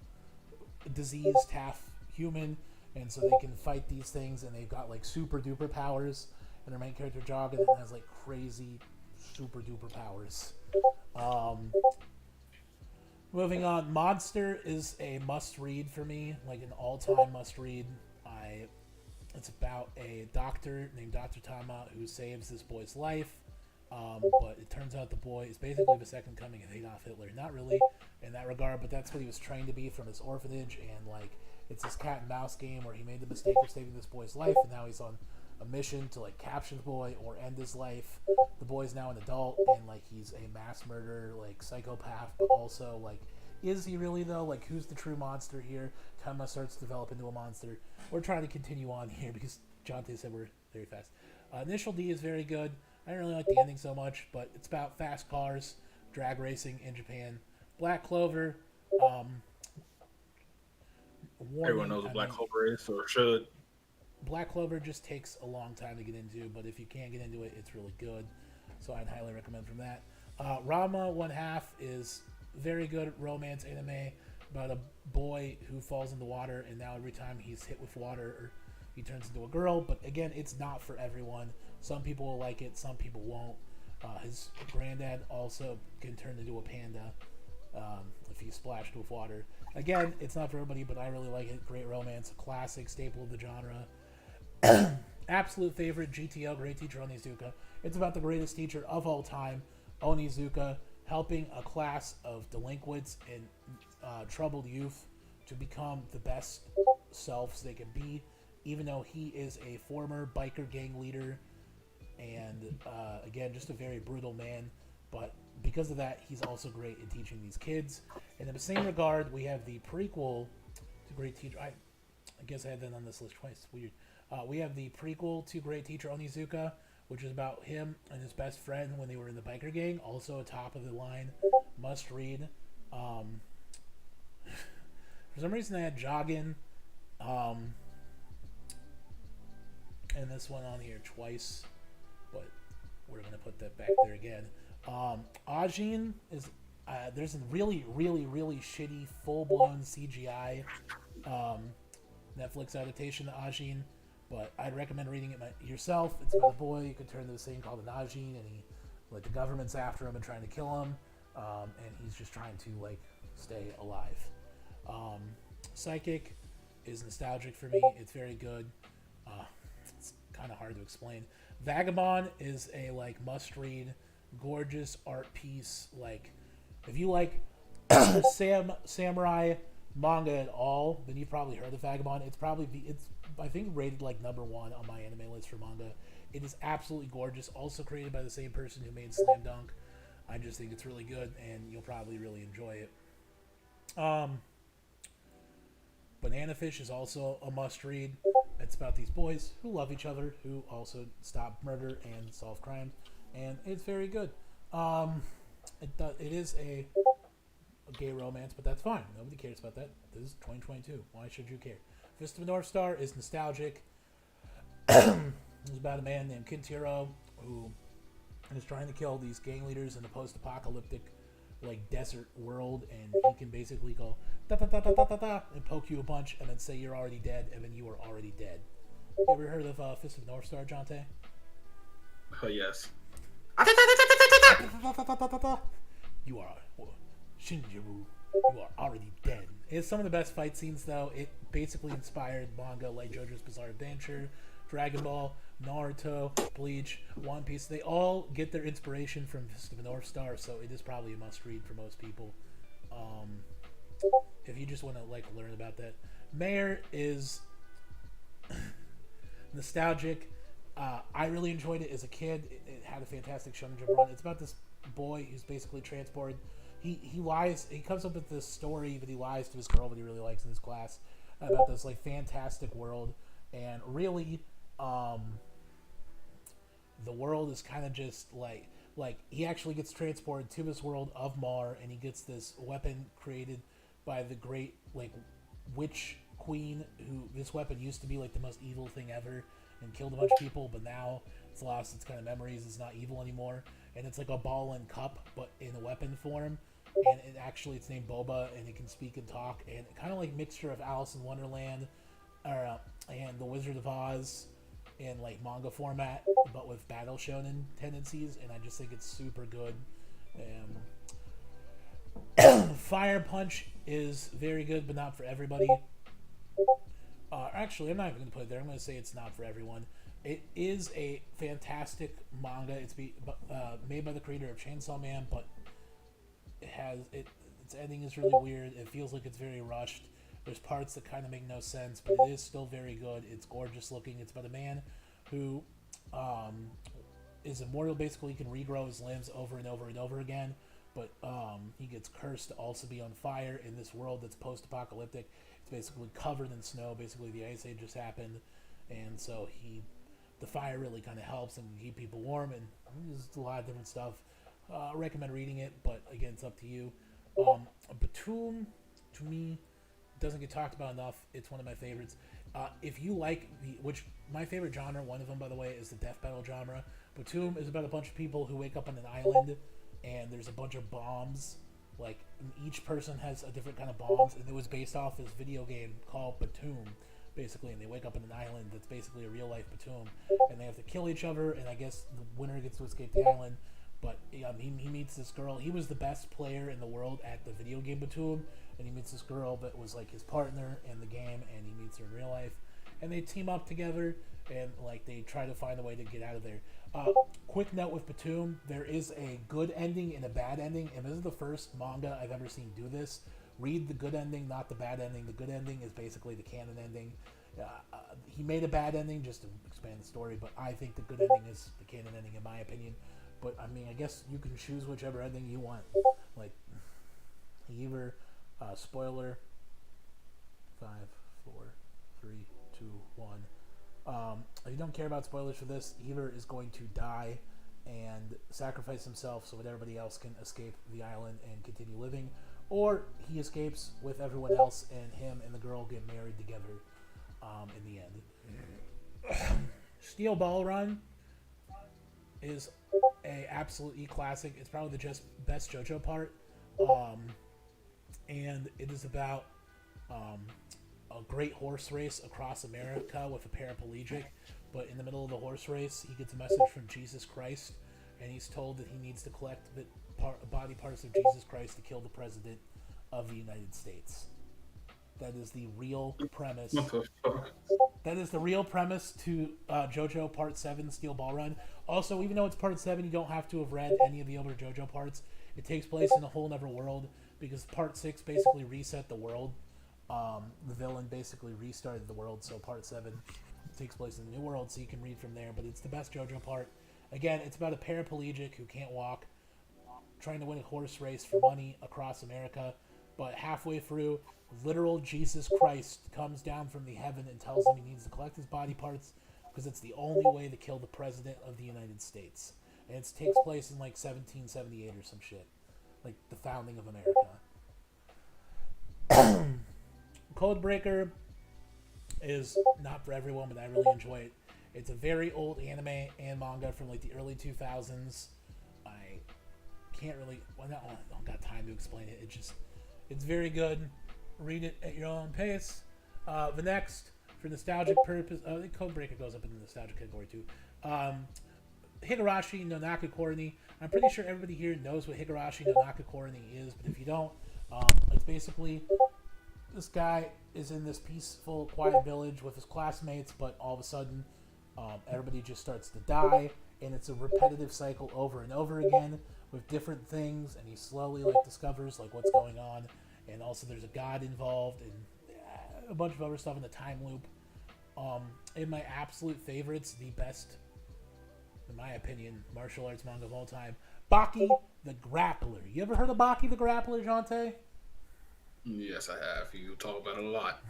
diseased, half human, and so they can fight these things, and they've got like super duper powers. And their main character Joggin has like crazy super duper powers. Moving on, Monster is a must-read for me, like an all-time must-read. It's about a doctor named Dr. Tama who saves this boy's life, but it turns out the boy is basically the second coming of Adolf Hitler. Not really in that regard, but that's what he was trained to be from his orphanage, and like it's this cat and mouse game where he made the mistake of saving this boy's life, and now he's on a mission to like capture the boy or end his life. The boy's now an adult, and like he's a mass murderer, like psychopath, but also like, is he really though? Like, who's the true monster here? Tama starts to develop into a monster. We're trying to continue on here because Jonte said we're very fast. Initial D is very good. I don't really like the ending so much, but it's about fast cars, drag racing in Japan. Black Clover. Everyone knows what Black Clover is, or should. Black Clover just takes a long time to get into, but if you can't get into it, it's really good. So I'd highly recommend from that. Rama 1/2 is very good romance anime about a boy who falls in the water, and now every time he's hit with water, he turns into a girl. But again, it's not for everyone. Some people will like it, some people won't. His granddad also can turn into a panda if he's splashed with water. Again, it's not for everybody, but I really like it. Great romance, a classic staple of the genre. Absolute favorite, GTO, Great Teacher Onizuka. It's about the greatest teacher of all time, Onizuka, helping a class of delinquents and troubled youth to become the best selves they can be, even though he is a former biker gang leader and, again, just a very brutal man. But because of that, he's also great at teaching these kids. And in the same regard, we have the prequel The Great Teacher. I guess I had that on this list twice. Weird. We have the prequel to Great Teacher Onizuka, which is about him and his best friend when they were in the biker gang. Also a top of the line must read. For some reason I had Joggin, and this one on here twice, but we're gonna put that back there again. Ajin is there's a really shitty full-blown CGI Netflix adaptation of Ajin, but I'd recommend reading it yourself. It's about a boy who could turn to this thing called an Ajin, and the government's after him and trying to kill him, and he's just trying to stay alive. Psychic is nostalgic for me. It's very good. It's kind of hard to explain. Vagabond is a must-read, gorgeous art piece. If you like samurai manga at all, then you've probably heard of Vagabond. It's I think rated number 1 on my anime list for manga. It is absolutely gorgeous. Also created by the same person who made Slam Dunk. I just think it's really good, and you'll probably really enjoy it. Banana Fish is also a must-read. It's about these boys who love each other, who also stop murder and solve crime, and it's very good. It is a gay romance, but that's fine. Nobody cares about that. This is 2022. Why should you care? Fist of the North Star is nostalgic. It's about a man named Kintaro who is trying to kill these gang leaders in a post-apocalyptic desert world, and he can basically go da da da da da da da and poke you a bunch and then say you're already dead, and then you are already dead. You ever heard of Fist of the North Star, Jonte? Oh yes. You are Shinjiro. You are already dead. It's some of the best fight scenes, though. It basically inspired manga like JoJo's Bizarre Adventure, Dragon Ball, Naruto, Bleach, One Piece. They all get their inspiration from Fist of the North Star, so it is probably a must-read for most people. If you just want to learn about that. Mayor is nostalgic. I really enjoyed it as a kid. It had a fantastic Shonen Jump run. It's about this boy who's basically transported. He lies. He comes up with this story that he lies to his girl that he really likes in his class about this fantastic world, and really, the world is kind of just he actually gets transported to this world of Mar, and he gets this weapon created by the great witch queen, who this weapon used to be the most evil thing ever and killed a bunch of people, but now it's lost its kind of memories. It's not evil anymore, and it's like a ball and cup but in a weapon form, and it's named Boba, and it can speak and talk, and kind of mixture of Alice in Wonderland and The Wizard of Oz in manga format, but with battle shonen tendencies, and I just think it's super good. Fire Punch is very good, but not for everybody. Actually, I'm not even going to put it there. I'm going to say it's not for everyone. It is a fantastic manga. It's made by the creator of Chainsaw Man, but its ending is really weird. It feels like it's very rushed. There's parts that kind of make no sense, but it is still very good. It's gorgeous looking. It's about a man who is immortal. Basically, he can regrow his limbs over and over and over again, but he gets cursed to also be on fire in this world that's post-apocalyptic. It's basically covered in snow. Basically, the Ice Age just happened, and so the fire really kind of helps and keep people warm, and there's a lot of different stuff. I recommend reading it, but again, it's up to you. Batum, to me, doesn't get talked about enough. It's one of my favorites. If you like my favorite genre, one of them, by the way, is the death battle genre. Batum is about a bunch of people who wake up on an island, and there's a bunch of bombs. Each person has a different kind of bombs, and it was based off this video game called Batum, basically, and they wake up on an island that's basically a real-life Batum, and they have to kill each other, and I guess the winner gets to escape the island. But he meets this girl. He was the best player in the world at the video game Batum, and he meets this girl that was his partner in the game, and he meets her in real life, and they team up together, and they try to find a way to get out of there. Quick note with Batum, there is a good ending and a bad ending, and this is the first manga I've ever seen do this. Read the good ending, not the bad ending. The good ending is basically the canon ending. He made a bad ending just to expand the story, but I think the good ending is the canon ending in my opinion. But I mean, I guess you can choose whichever ending you want. Either spoiler 5, 4, 3, 2, 1. If you don't care about spoilers for this, Heber is going to die and sacrifice himself so that everybody else can escape the island and continue living, or he escapes with everyone else and him and the girl get married together in the end. Steel Ball Run is a absolute classic. It's probably the best JoJo part, and it is about a great horse race across America with a paraplegic. But in the middle of the horse race, he gets a message from Jesus Christ, and he's told that he needs to collect the body parts of Jesus Christ to kill the president of the United States. That is the real premise. What the fuck? That is the real premise to JoJo Part 7 Steel Ball Run. Also, even though it's Part 7, you don't have to have read any of the other JoJo parts. It takes place in a whole other world, because Part 6 basically reset the world. The villain basically restarted the world, so Part 7 takes place in the new world, so you can read from there. But it's the best JoJo part. Again, it's about a paraplegic who can't walk, trying to win a horse race for money across America. But halfway through, literal Jesus Christ comes down from the heaven and tells him he needs to collect his body parts because it's the only way to kill the president of the United States. And it takes place in like 1778 or some shit, like the founding of America. Codebreaker is not for everyone, but I really enjoy it. It's a very old anime and manga from like the early 2000s. I can't really, I don't got time to explain it. It's very good. Read it at your own pace. The next, for nostalgic purpose, the Codebreaker goes up in the nostalgic category too. Higurashi no Nakakoroni. I'm pretty sure everybody here knows what Higurashi no Nakakoroni is, but if you don't, it's basically this guy is in this peaceful, quiet village with his classmates, but all of a sudden, everybody just starts to die, and it's a repetitive cycle over and over again with different things, and he slowly discovers what's going on, and also there's a god involved, and a bunch of other stuff in the time loop. In my absolute favorites, the best, in my opinion, martial arts manga of all time, Baki the Grappler. You ever heard of Baki the Grappler, Jonte? Yes, I have. You talk about it a lot.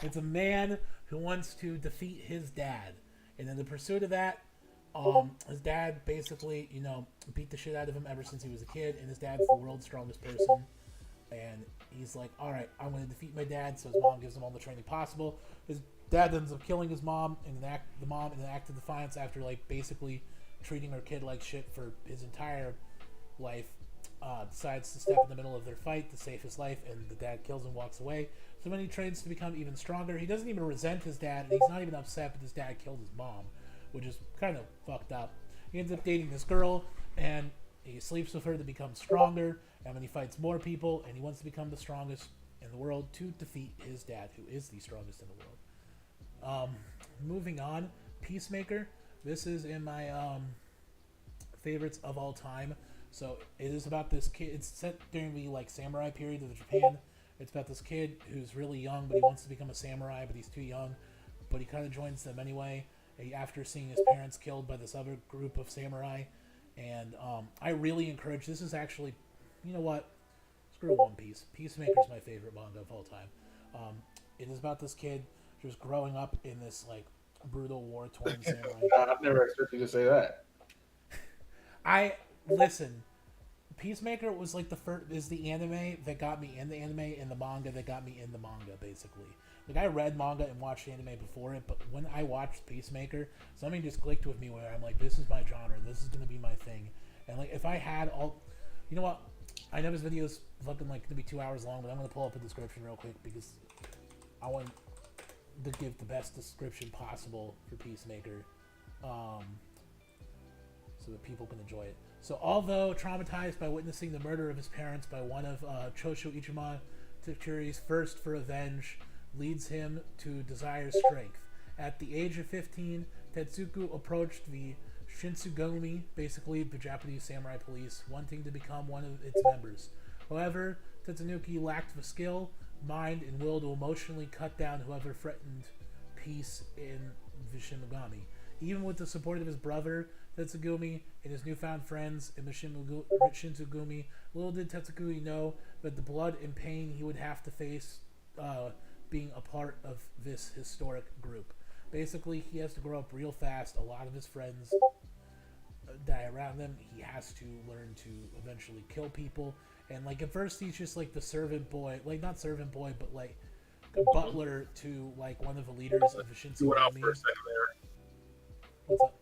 It's a man who wants to defeat his dad. And in the pursuit of that, his dad basically, beat the shit out of him ever since he was a kid. And his dad's the world's strongest person. And he's like, all right, I'm going to defeat my dad. So his mom gives him all the training possible. His dad ends up killing his mom in an act of defiance after basically treating her kid like shit for his entire life. Decides to step in the middle of their fight to save his life, and the dad kills and walks away. So when he trains to become even stronger, he doesn't even resent his dad, and he's not even upset that his dad killed his mom, which is kind of fucked up. He ends up dating this girl, and he sleeps with her to become stronger, and when he fights more people, and he wants to become the strongest in the world to defeat his dad, who is the strongest in the world. Moving on, Peacemaker. This is in my favorites of all time. So it is about this kid. It's set during the samurai period of Japan. It's about this kid who's really young, but he wants to become a samurai, but he's too young. But he kind of joins them anyway after seeing his parents killed by this other group of samurai. And I really encourage. This is actually, you know what? Screw One Piece. Peacemaker's my favorite manga of all time. It is about this kid just growing up in this brutal war-torn samurai. I've never expected you to say that. Listen, Peacemaker was the anime that got me in the anime and the manga that got me in the manga, basically. I read manga and watched anime before it, but when I watched Peacemaker, something just clicked with me where I'm like, this is my genre, this is going to be my thing. And if I had you know what, I know this video's fucking going to be 2 hours long, but I'm going to pull up a description real quick because I want to give the best description possible for Peacemaker, so that people can enjoy it. So, although traumatized by witnessing the murder of his parents by one of Choshu Ichima Takuri's thirst for revenge leads him to desire strength. At the age of 15, Tetsuku approached the Shinsugumi, basically the Japanese samurai police, wanting to become one of its members. However, Tetsunuki lacked the skill, mind, and will to emotionally cut down whoever threatened peace in the Shinigami. Even with the support of his brother, Tetsugumi, and his newfound friends in the Shinsugumi, little did Tetsugumi know that the blood and pain he would have to face being a part of this historic group. Basically, he has to grow up real fast. A lot of his friends die around him. He has to learn to eventually kill people. And like at first, he's just like the servant boy, like not servant boy, but like a butler to like one of the leaders of the You went out Shinsengumi. for a second there. What's up?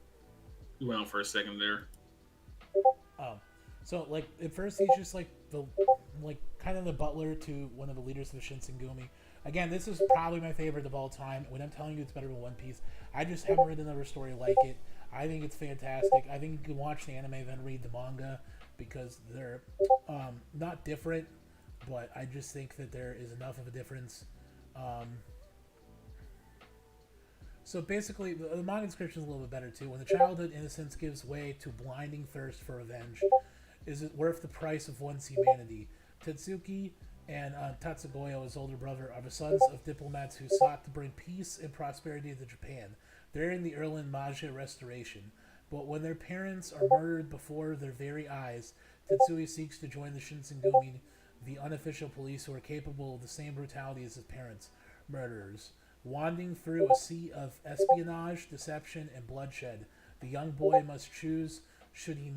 You went out for a second there. So like at first he's just like the like kind of the butler to one of the leaders of the Shinsengumi. Again, this is probably my favorite of all time. When I'm telling you it's better than One Piece, I just haven't read another story like it. I think it's fantastic. I think you can watch the anime then read the manga because they're not different, but I just think that there is enough of a difference. So basically, the manga description is a little bit better too. When the childhood innocence gives way to blinding thirst for revenge, is it worth the price of one's humanity? Tetsuki and Tatsugoyo, his older brother, are the sons of diplomats who sought to bring peace and prosperity to Japan during the Erland Maja Restoration. But when their parents are murdered before their very eyes, Tetsui seeks to join the Shinsengumi, the unofficial police who are capable of the same brutality as his parents, murderers. Wandering through a sea of espionage, deception, and bloodshed, the young boy must choose: should he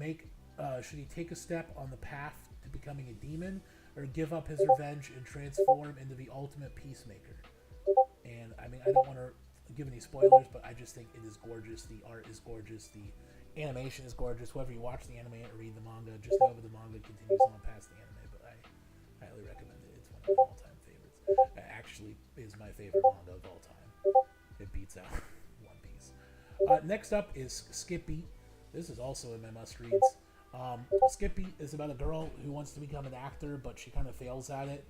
take a step on the path to becoming a demon, or give up his revenge and transform into the ultimate peacemaker? And I mean, I don't want to give any spoilers, but I just think it is gorgeous. The art is gorgeous. The animation is gorgeous. Whether you watch the anime or read the manga, just however the manga continues on past the anime, but I highly recommend it. It's one of my all-time favorites. It actually is my favorite manga of all time. It beats out One Piece. Next up is Skip Beat. This is also in my must-reads. Skip Beat is about a girl who wants to become an actor, but she kind of fails at it.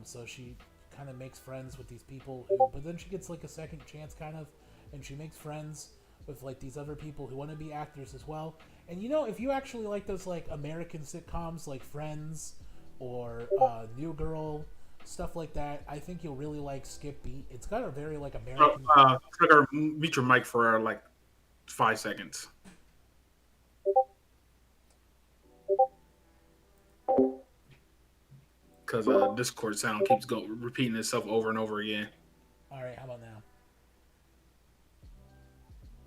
So she kind of makes friends with these people but then she gets like a second chance kind of, and she makes friends with like these other people who want to be actors as well. And you know, if you actually like those like American sitcoms like Friends or New Girl, stuff like that, I think you'll really like Skip Beat. It's got a very like American. Trigger, mute your mic for like 5 seconds. Because Discord sound keeps repeating itself over and over again. All right, how about now?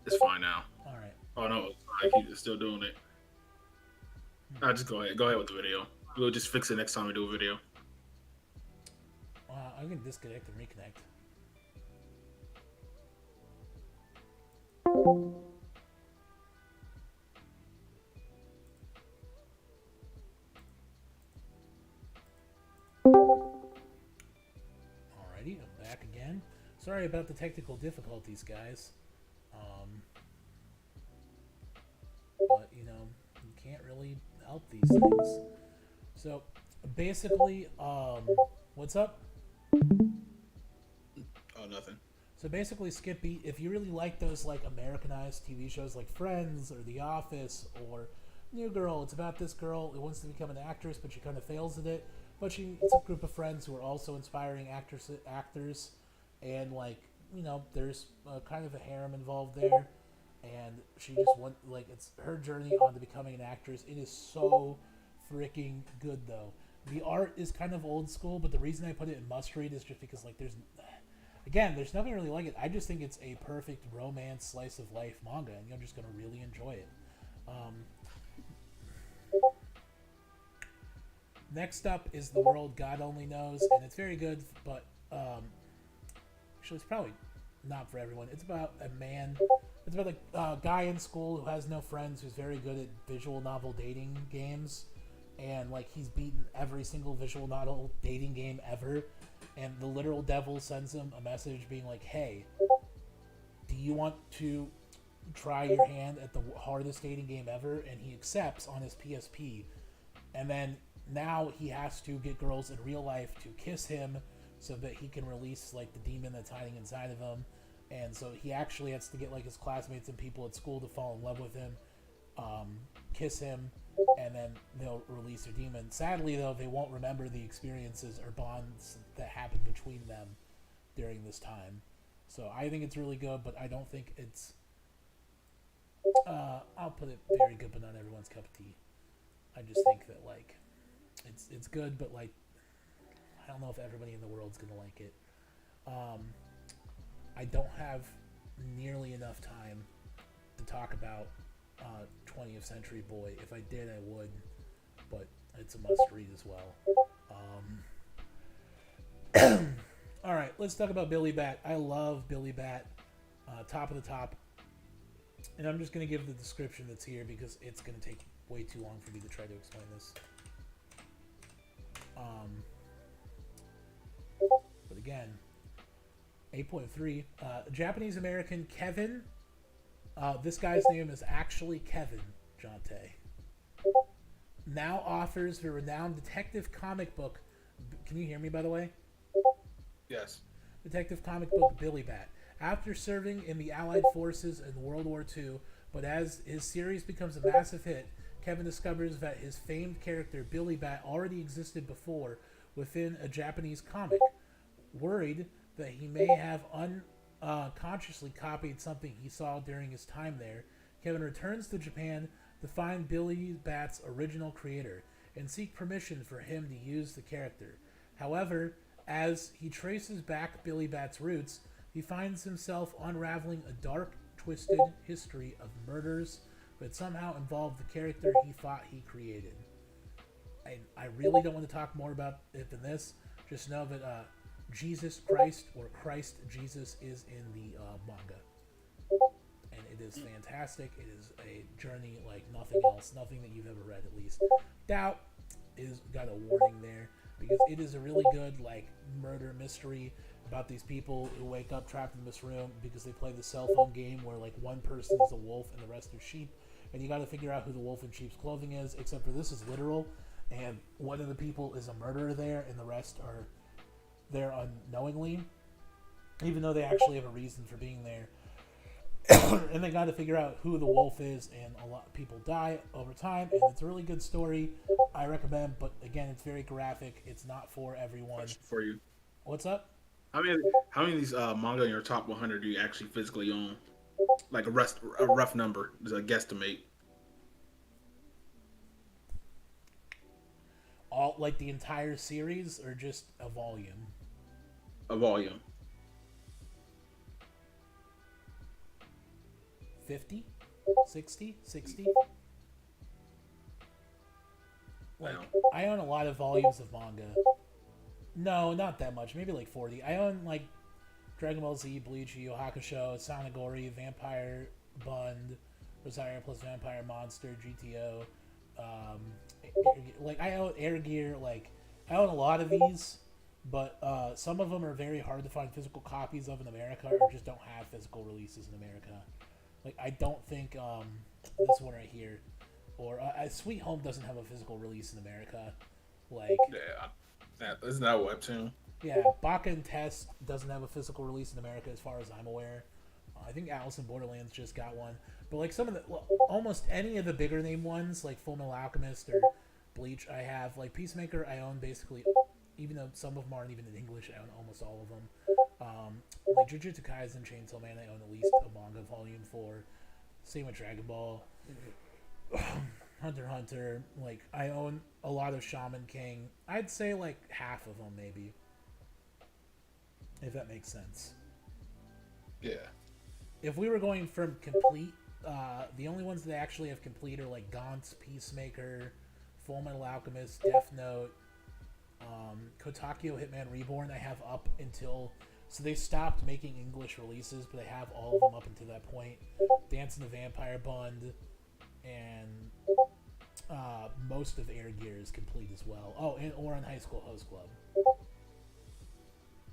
It's fine now. All right. Oh no, it's still doing it. Just go ahead. Go ahead with the video. We'll just fix it next time we do a video. I'm gonna disconnect and reconnect. Alrighty, I'm back again. Sorry about the technical difficulties, guys. But you know, you can't really help these things. So basically, what's up? Oh, nothing. So basically, Skip Beat, if you really like those like Americanized TV shows like Friends or The Office or New Girl, it's about this girl who wants to become an actress, but she kind of fails at it. But it's a group of friends who are also inspiring actors, and like, you know, there's kind of a harem involved there, and she just it's her journey on to becoming an actress. It is so freaking good though. The art is kind of old school, but the reason I put it in must read is just because like there's nothing really like it. I just think it's a perfect romance slice of life manga, and you're just gonna really enjoy it. Next up is The World God Only Knows, and it's very good, but actually it's probably not for everyone. It's about it's about a guy in school who has no friends, who's very good at visual novel dating games, and like he's beaten every single visual novel dating game ever, and the literal devil sends him a message being like, hey, do you want to try your hand at the hardest dating game ever? And he accepts on his PSP, and then now he has to get girls in real life to kiss him so that he can release like the demon that's hiding inside of him. And so he actually has to get like his classmates and people at school to fall in love with him, kiss him, and then they'll release their demon. Sadly though, they won't remember the experiences or bonds that happened between them during this time. So I think it's really good, but I don't think it's I'll put it very good, but not everyone's cup of tea. I just think that like it's good, but like I don't know if everybody in the world's gonna like it. I don't have nearly enough time to talk about 20th Century Boy. If I did, I would, but it's a must read as well. All right, let's talk about Billy Bat. I love Billy Bat. Top of the top. And I'm just going to give the description that's here because it's going to take way too long for me to try to explain this. But again, 8.3. Japanese American Kevin. This guy's name is actually Kevin Jonte. Now authors the renowned detective comic book. Can you hear me, by the way? Yes. Detective comic book Billy Bat. After serving in the Allied forces in World War II, but as his series becomes a massive hit, Kevin discovers that his famed character Billy Bat already existed before within a Japanese comic. Worried that he may have unconsciously copied something he saw during his time there, Kevin returns to Japan to find Billy Bat's original creator and seek permission for him to use the character. However, as he traces back Billy Bat's roots, he finds himself unraveling a dark, twisted history of murders that somehow involved the character he thought he created. I really don't want to talk more about it than this. Just know that Jesus Christ, or Christ Jesus, is in the manga. And it is fantastic. It is a journey like nothing else. Nothing that you've ever read, at least. Doubt is got a warning there, because it is a really good like murder mystery about these people who wake up trapped in this room because they play the cell phone game where like one person is a wolf and the rest are sheep, and you got to figure out who the wolf in sheep's clothing is, except for this is literal, and one of the people is a murderer there and the rest are there unknowingly, even though they actually have a reason for being there. And they got to figure out who the wolf is, and a lot of people die over time, and it's a really good story. I recommend, but again, it's very graphic. It's not for everyone. Question for you. What's up? How many of these manga in your top 100 do you actually physically own? Like a rough number, just a guesstimate. All like the entire series, or just a volume? A volume. 50? 60? 60? Like, I own a lot of volumes of manga. No, not that much. Maybe like 40. I own like Dragon Ball Z, Bleach, Yu Yu Hakusho, Sonogori, Vampire Bund, Rosario plus Vampire Monster, GTO. Like I own Air Gear. Like I own a lot of these, but some of them are very hard to find physical copies of in America, or just don't have physical releases in America. Like I don't think this one right here, or Sweet Home doesn't have a physical release in America. Like isn't that a webtoon? Yeah, Baka and Test doesn't have a physical release in America as far as I'm aware. I think Alice in Borderlands just got one. But like some of the, almost any of the bigger name ones, like Full Metal Alchemist or Bleach, I have. Like Peacemaker, I own basically, even though some of them aren't even in English, I own almost all of them. Like Jujutsu Kaisen, Chainsaw Man, I own at least a manga volume for. Same with Dragon Ball. Hunter x Hunter, like I own a lot of Shaman King. I'd say like half of them maybe, if that makes sense. Yeah. If we were going from complete, the only ones that actually have complete are like Gaunt's Peacemaker, Full Metal Alchemist, Death Note, Kotakyo Hitman Reborn. I have up until, so they stopped making English releases, but I have all of them up until that point. Dance in the Vampire Bund, and most of Air Gear is complete as well. Oh, and Ouran High School Host Club.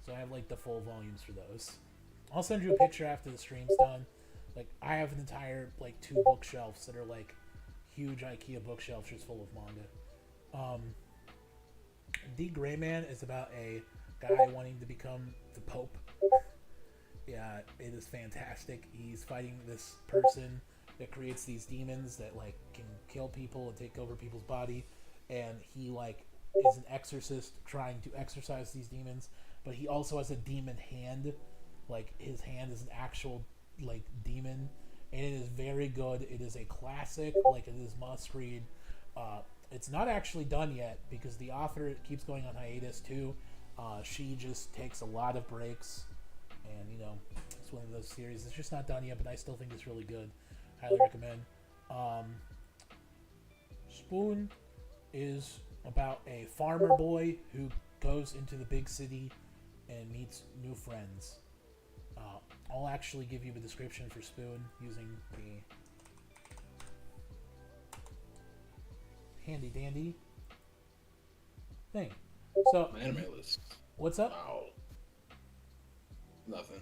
So I have like the full volumes for those. I'll send you a picture after the stream's done. Like I have an entire like 2 bookshelves that are like huge IKEA bookshelves just full of manga. The Gray Man is about a guy wanting to become the Pope. Yeah, it is fantastic. He's fighting this person that creates these demons that like can kill people and take over people's body, and he like is an exorcist trying to exorcise these demons, but he also has a demon hand. Like his hand is an actual like demon, and it is very good. It is a classic. Like it is must read. It's not actually done yet because the author keeps going on hiatus too. She just takes a lot of breaks, and it's one of those series that's just not done yet, but I still think it's really good. Highly recommend. Spoon is about a farmer boy who goes into the big city and meets new friends. I'll actually give you a description for Spoon using the handy dandy thing. So, anime list. What's up? Wow. Nothing.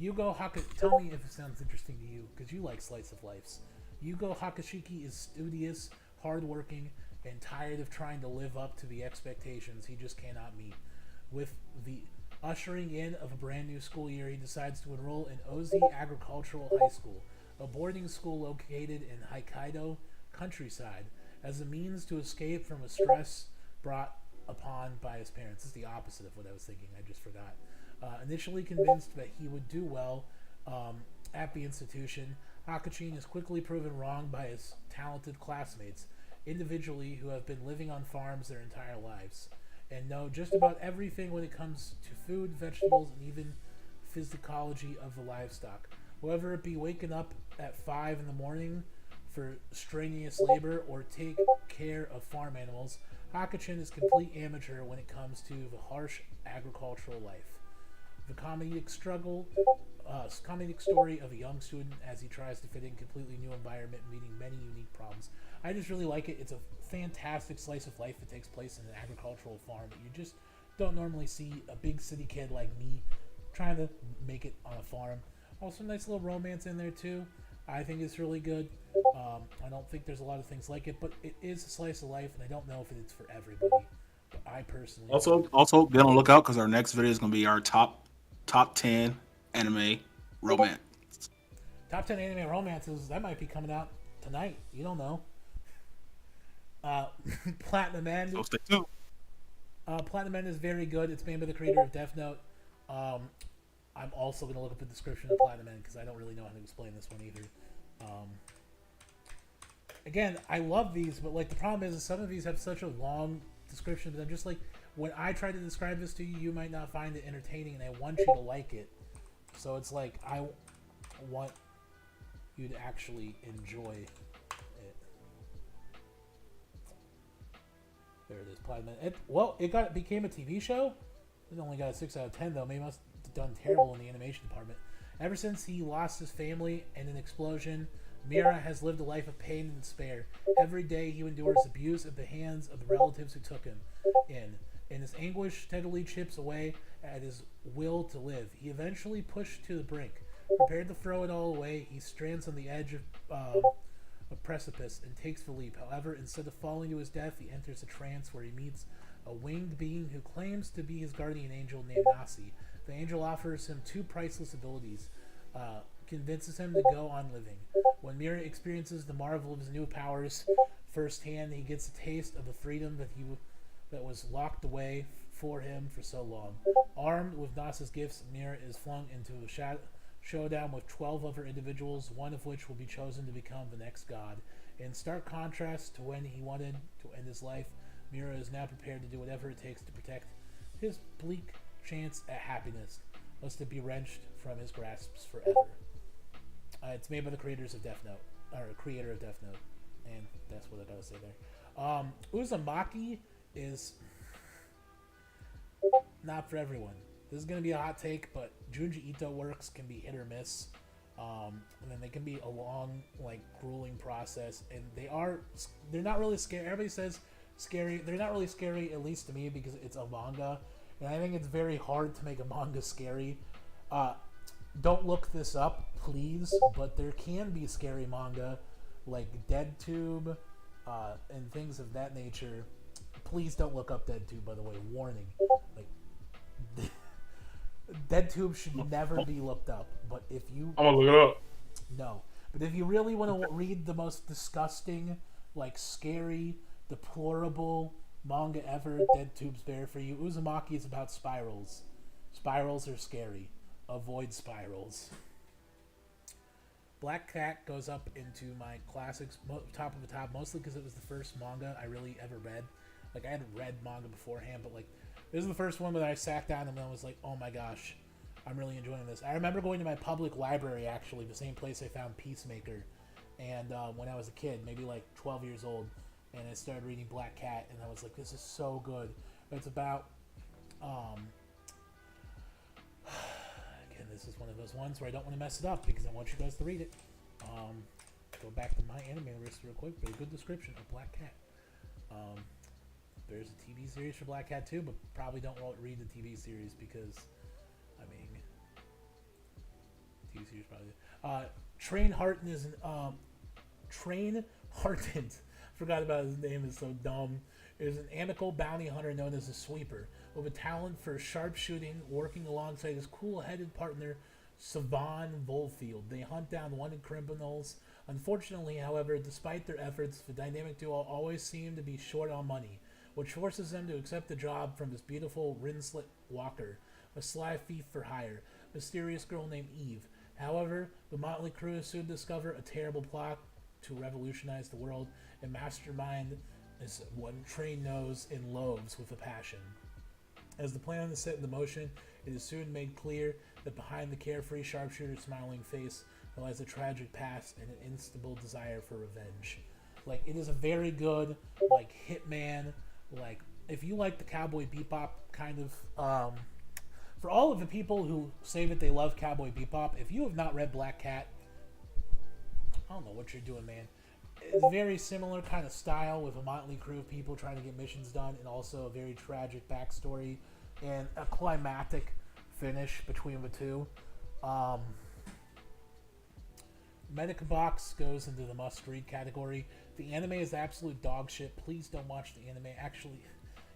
Yugo tell me if it sounds interesting to you, because you like slice of lives. Yugo Hakashiki is studious, hardworking, and tired of trying to live up to the expectations he just cannot meet. With the ushering in of a brand new school year, he decides to enroll in Ozi Agricultural High School, a boarding school located in Hokkaido countryside, as a means to escape from a stress brought upon by his parents. This is the opposite of what I was thinking. I just forgot. Initially convinced that he would do well at the institution, Hakachin is quickly proven wrong by his talented classmates, individually who have been living on farms their entire lives and know just about everything when it comes to food, vegetables, and even physiology of the livestock. Whether it be waking up at 5 in the morning for strenuous labor or take care of farm animals, Hakachin is complete amateur when it comes to the harsh agricultural life. The comedic story of a young student as he tries to fit in a completely new environment, meeting many unique problems. I just really like it. It's a fantastic slice of life that takes place in an agricultural farm that you just don't normally see a big city kid like me trying to make it on a farm. Also, nice little romance in there too. I think it's really good. I don't think there's a lot of things like it, but it is a slice of life, and I don't know if it's for everybody. But I personally Also be on the lookout because our next video is going to be our top 10 anime romance. Top 10 anime romances, that might be coming out tonight. You don't know. Platinum End. So stay tuned. Platinum End is very good. It's made by the creator of Death Note. I'm also going to look up the description of Platinum End because I don't really know how to explain this one either. Again, I love these, but like the problem is some of these have such a long description that I'm just like, when I try to describe this to you, you might not find it entertaining, and I want you to like it. So it's like I want you to actually enjoy it. There it is, Platinum. It became a TV show. It only got a 6 out of 10 though. Maybe it must have done terrible in the animation department. Ever since he lost his family in an explosion, Mira has lived a life of pain and despair. Every day he endures abuse at the hands of the relatives who took him in. And his anguish steadily chips away at his will to live. He eventually pushed to the brink. Prepared to throw it all away, he strands on the edge of a precipice and takes the leap. However, instead of falling to his death, he enters a trance where he meets a winged being who claims to be his guardian angel named Nasi. The angel offers him 2 priceless abilities, convinces him to go on living. When Mira experiences the marvel of his new powers firsthand, he gets a taste of the freedom that was locked away for him for so long. Armed with Nasi's gifts, Mira is flung into a showdown with 12 other individuals, one of which will be chosen to become the next god. In stark contrast to when he wanted to end his life, Mira is now prepared to do whatever it takes to protect his bleak chance at happiness, lest it be wrenched from his grasps forever. It's made by the creators of Death Note, or creator of Death Note, and that's what I gotta say there. Uzumaki is not for everyone. This is gonna be a hot take, but Junji Ito works can be hit or miss, and then they can be a long, like, grueling process, and they're not really scary. Everybody says scary. They're not really scary, at least to me, because it's a manga, and I think it's very hard to make a manga scary. Don't look this up, please, but there can be scary manga like DeadTube and things of that nature. Please don't look up DeadTube, by the way. Warning. Like, DeadTube should never be looked up, but if you... I'm gonna look it up. No. But if you really want to read the most disgusting, like, scary, deplorable manga ever, DeadTube's there for you. Uzumaki is about spirals. Spirals are scary. Avoid spirals. Black Cat goes up into my classics, top of the top, mostly because it was the first manga I really ever read. Like, I hadn't read manga beforehand, but, like, This is the first one that I sat down and I was like, oh my gosh, I'm really enjoying this. I remember going to my public library, actually, the same place I found Peacemaker, and when I was a kid, maybe like 12 years old, and I started reading Black Cat, and I was like, this is so good. It's about, again, this is one of those ones where I don't want to mess it up because I want you guys to read it. Go back to my anime list real quick, but a good description of Black Cat. There's a TV series for Black Cat too, but probably don't read the TV series because, I mean, TV series probably. Train Harton is an Train Harton. Forgot about his name. Is so dumb. Is an amical bounty hunter known as a sweeper with a talent for sharpshooting, working alongside his cool-headed partner Savan Volfield. They hunt down wanted criminals. Unfortunately, however, despite their efforts, the dynamic duo always seem to be short on money, which forces them to accept the job from this beautiful Rinslet Walker, a sly thief for hire, a mysterious girl named Eve. However, the motley crew soon discover a terrible plot to revolutionize the world, and mastermind is one Train knows and loathes with a passion. As the plan is set into motion, it is soon made clear that behind the carefree sharpshooter's smiling face lies a tragic past and an instable desire for revenge. Like, it is a very good, like, Hitman, like, if you like the Cowboy Bebop kind of, for all of the people who say that they love Cowboy Bebop, if you have not read Black Cat, I don't know what you're doing, man. It's a very similar kind of style with a motley crew of people trying to get missions done, and also a very tragic backstory and a climactic finish between the two. Medica Box goes into the must-read category. The anime is absolute dog shit. Please don't watch the anime. Actually,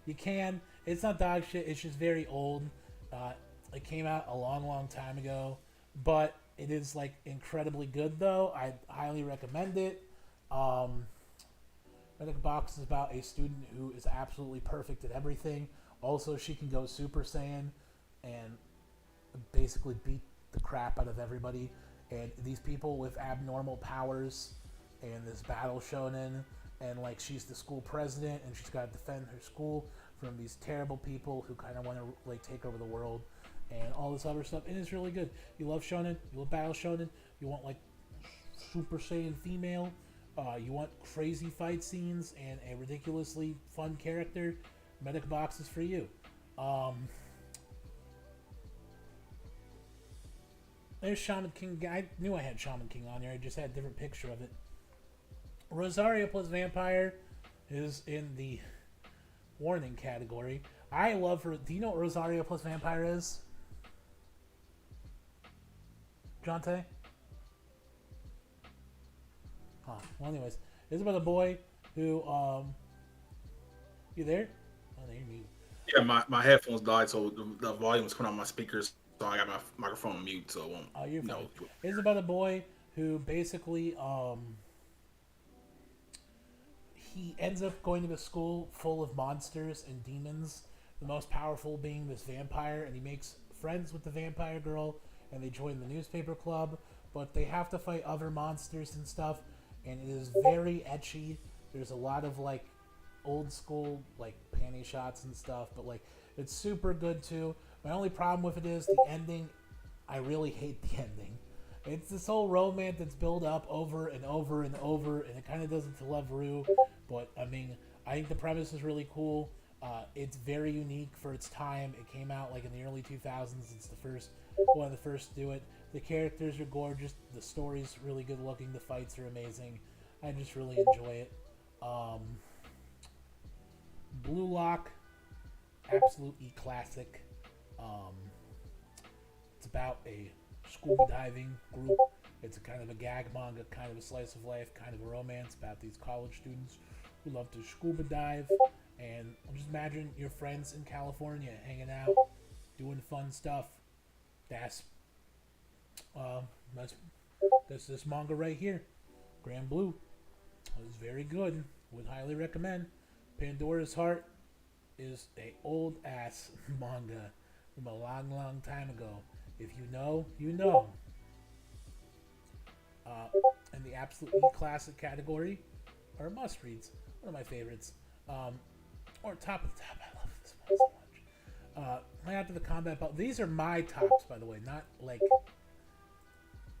you can. It's not dog shit. It's just very old. It came out a long, long time ago, but it is like incredibly good. Though I highly recommend it. Medica Box is about a student who is absolutely perfect at everything. Also, she can go Super Saiyan and basically beat the crap out of everybody. And these people with abnormal powers, and this battle shonen, and like she's the school president, and she's got to defend her school from these terrible people who kind of want to like take over the world, and all this other stuff. And it's really good. You love shonen, you love battle shonen, you want like Super Saiyan female, you want crazy fight scenes and a ridiculously fun character. Medic Box is for you. There's Shaman King. I knew I had Shaman King on here. I just had a different picture of it. Rosario plus Vampire is in the warning category. I love her. Do you know what Rosario plus Vampire is? Jonte? Huh. Well, anyways, it's about a boy who, you there? Oh, no, you're mute. Yeah, my headphones died, so the volume was coming on my speakers, so I got my microphone on mute, so it won't. Oh, you're fine. It's about a boy who basically, he ends up going to a school full of monsters and demons, the most powerful being this vampire, and he makes friends with the vampire girl, and they join the newspaper club, but they have to fight other monsters and stuff, and it is very ecchi. There's a lot of, like, old school, like, panty shots and stuff, but, like, it's super good, too. My only problem with it is the ending. I really hate the ending. It's this whole romance that's built up over and over and over, and it kind of does it to Love Rue, but, I mean, I think the premise is really cool. It's very unique for its time. It came out, like, in the early 2000s. It's one of the first to do it. The characters are gorgeous. The story's really good looking. The fights are amazing. I just really enjoy it. Blue Lock, absolute classic. It's about a scuba diving group. It's a kind of a gag manga, kind of a slice of life, kind of a romance about these college students who love to scuba dive. And just imagine your friends in California hanging out, doing fun stuff. That's this manga right here, Grand Blue. It's very good. Would highly recommend. Pandora's Heart is a old ass manga from a long, long time ago. If you know, you know. In the absolute classic category are must reads. One of my favorites. Or top of the top. I love this one so much. After the combat butler, these are my tops, by the way, not like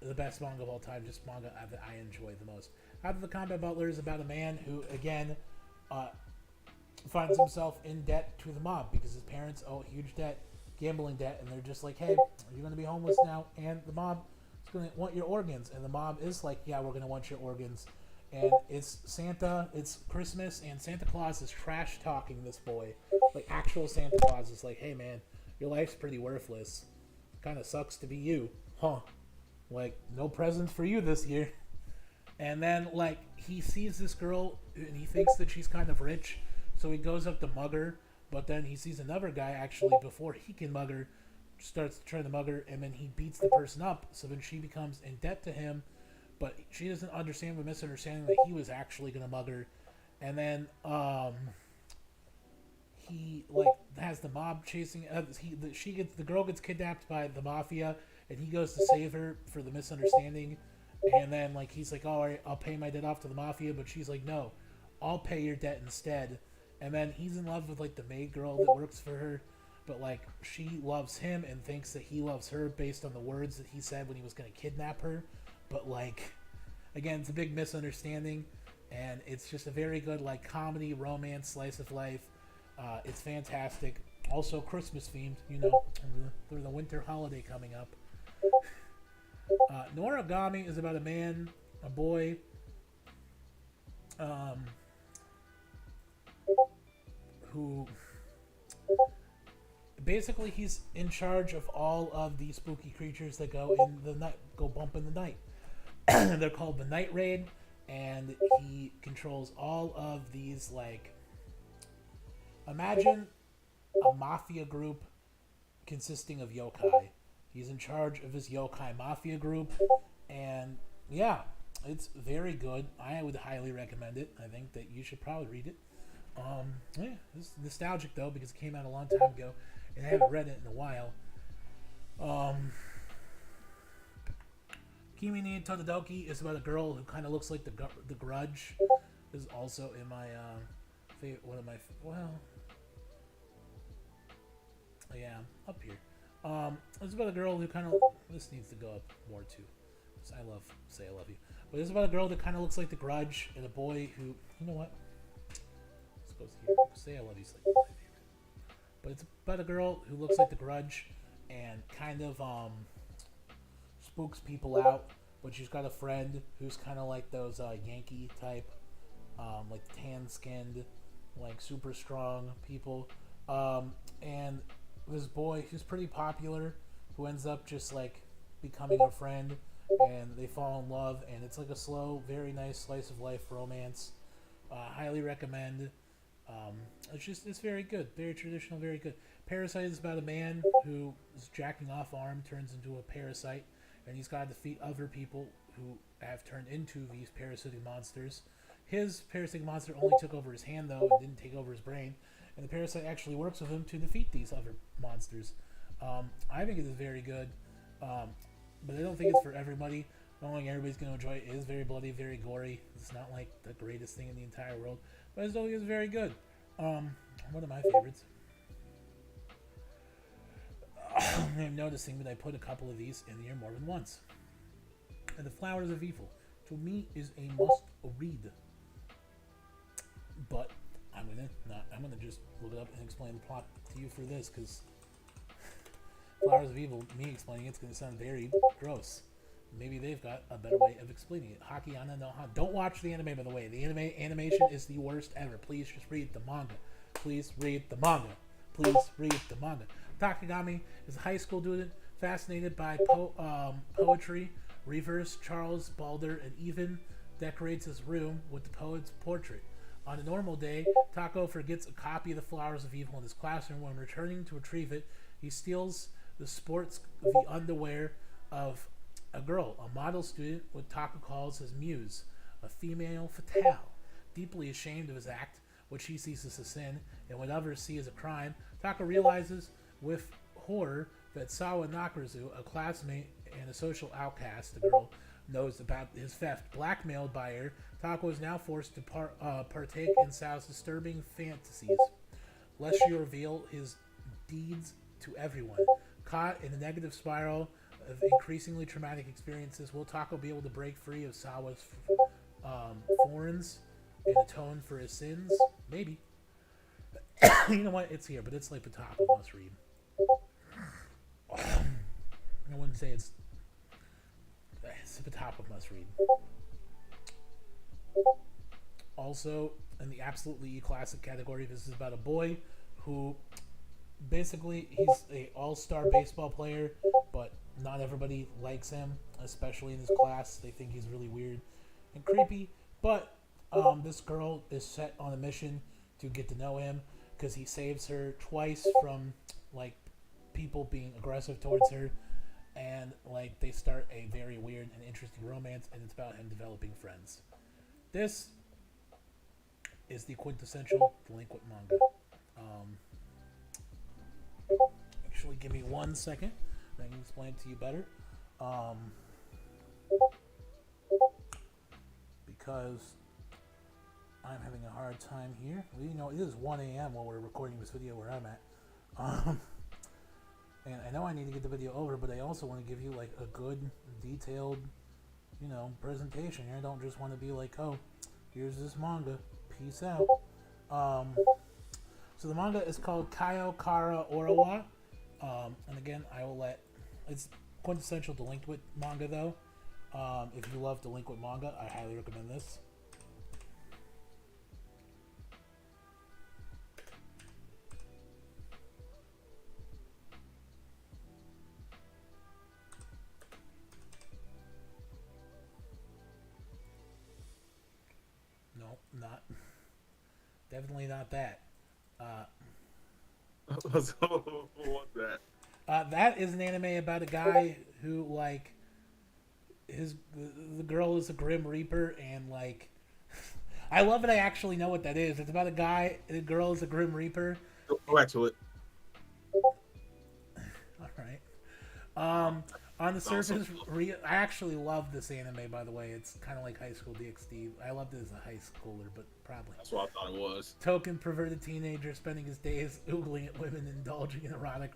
the best manga of all time, just manga that I enjoy the most. After the combat butler is about a man who, again, finds himself in debt to the mob because his parents owe a huge debt, gambling debt, and they're just like, hey, you're going to be homeless now, and the mob is going to want your organs. And the mob is like, yeah, we're going to want your organs. And it's Santa, it's Christmas, and Santa Claus is trash talking this boy. Like, actual Santa Claus is like, hey, man, your life's pretty worthless. Kind of sucks to be you. Huh. Like, no presents for you this year. And then, like, he sees this girl, and he thinks that she's kind of rich, so he goes up to mug her, but then he sees another guy, actually, before he can mug her, starts trying to mug her, and then he beats the person up, so then she becomes in debt to him, but she doesn't understand, but misunderstanding that he was actually going to mug her. And then, he, like, has the mob chasing, the girl gets kidnapped by the mafia, and he goes to save her for the misunderstanding. And then, like, he's like, all right, I'll pay my debt off to the mafia. But she's like, no, I'll pay your debt instead. And then he's in love with, like, the maid girl that works for her. But, like, she loves him and thinks that he loves her based on the words that he said when he was going to kidnap her. But, like, again, it's a big misunderstanding. And it's just a very good, like, comedy, romance, slice of life. It's fantastic. Also Christmas themed, you know, for the winter holiday coming up. Naragami is about a man, a boy, who basically he's in charge of all of the spooky creatures that go in the night, go bump in the night. They're called the Night Raid, and he controls all of these, like, imagine a mafia group consisting of yokai. He's in charge of his yokai mafia group, and yeah, it's very good. I would highly recommend it. I think that you should probably read it. Yeah, it's nostalgic though because it came out a long time ago, and I haven't read it in a while. Kimi ni Tododoki is about a girl who kind of looks like the Grudge. This is also in my favorite, one of my yeah, up here. It's about a girl who kind of, this needs to go up more too. I love Say I Love You. But it's about a girl that kind of looks like the Grudge, and a boy who, you know what? Let's go here. Say I Love You is like my favorite. But it's about a girl who looks like the Grudge and kind of spooks people out. But she's got a friend who's kind of like those Yankee type, like tan-skinned, like super strong people. And this boy who's pretty popular, who ends up just like becoming a friend, and they fall in love, and it's like a slow, very nice slice of life romance. Highly recommend. It's very good, very traditional, very good. Parasite is about a man who is jacking off arm, turns into a parasite, and he's got to defeat other people who have turned into these parasitic monsters. His parasitic monster only took over his hand though, and didn't take over his brain. And the parasite actually works with him to defeat these other monsters. I think it is very good, but I don't think it's for everybody. I don't think everybody's going to enjoy it. It is very bloody, very gory. It's not like the greatest thing in the entire world, but I still think it's very good. One of my favorites. I'm noticing that I put a couple of these in here more than once. And The Flowers of Evil, to me, is a must-read. But I'm gonna just look it up and explain the plot to you for this, because Flowers of Evil, me explaining it's gonna sound very gross. Maybe they've got a better way of explaining it. Hakiana no Ha. Don't watch the anime, by the way. The animation is the worst ever. Please just read the manga. Please read the manga. Please read the manga. Takagami is a high school student fascinated by poetry. Reverse Charles Balder and even decorates his room with the poet's portrait. On a normal day, Tako forgets a copy of The Flowers of Evil in his classroom. When returning to retrieve it, he steals the underwear of a girl, a model student, what Tako calls his muse, a female fatale. Deeply ashamed of his act, which he sees as a sin, and what others see as a crime, Tako realizes with horror that Sawa Nakarazu, a classmate and a social outcast, the girl knows about his theft. Blackmailed by her, Tako is now forced to partake in Sao's disturbing fantasies. Lest she reveal his deeds to everyone. Caught in a negative spiral of increasingly traumatic experiences, will Tako be able to break free of Sawa's thorns and atone for his sins? Maybe. You know what? It's here, but it's like the Tako must read. I wouldn't say it's the top of must read. Also, in the absolutely E-classic category, this is about a boy who basically he's a all-star baseball player, but not everybody likes him, especially in his class. They think he's really weird and creepy. But this girl is set on a mission to get to know him because he saves her twice from like people being aggressive towards her, and like they start a very weird and interesting romance, and it's about him developing friends. This is the quintessential delinquent manga. Actually, give me 1 second, and I can explain it to you better. Because I'm having a hard time here. Well, you know, it is 1 a.m. while we're recording this video where I'm at. And I know I need to get the video over, but I also want to give you like a good, detailed, you know, presentation. I don't just want to be like, oh, here's this manga, peace out. So the manga is called Kaio Kara Orawa. And again, it's quintessential delinquent manga though. If you love delinquent manga, I highly recommend this. Definitely not that. What's that? That is an anime about a guy who like the girl is a Grim Reaper, and like I love that I actually know what that is. It's about a guy, the girl is a Grim Reaper. Go back to it. All right. On the surface, I actually love this anime, by the way. It's kind of like High School DxD. I loved it as a high schooler, but probably. That's what I thought it was. Token perverted teenager spending his days oogling at women, indulging in erotic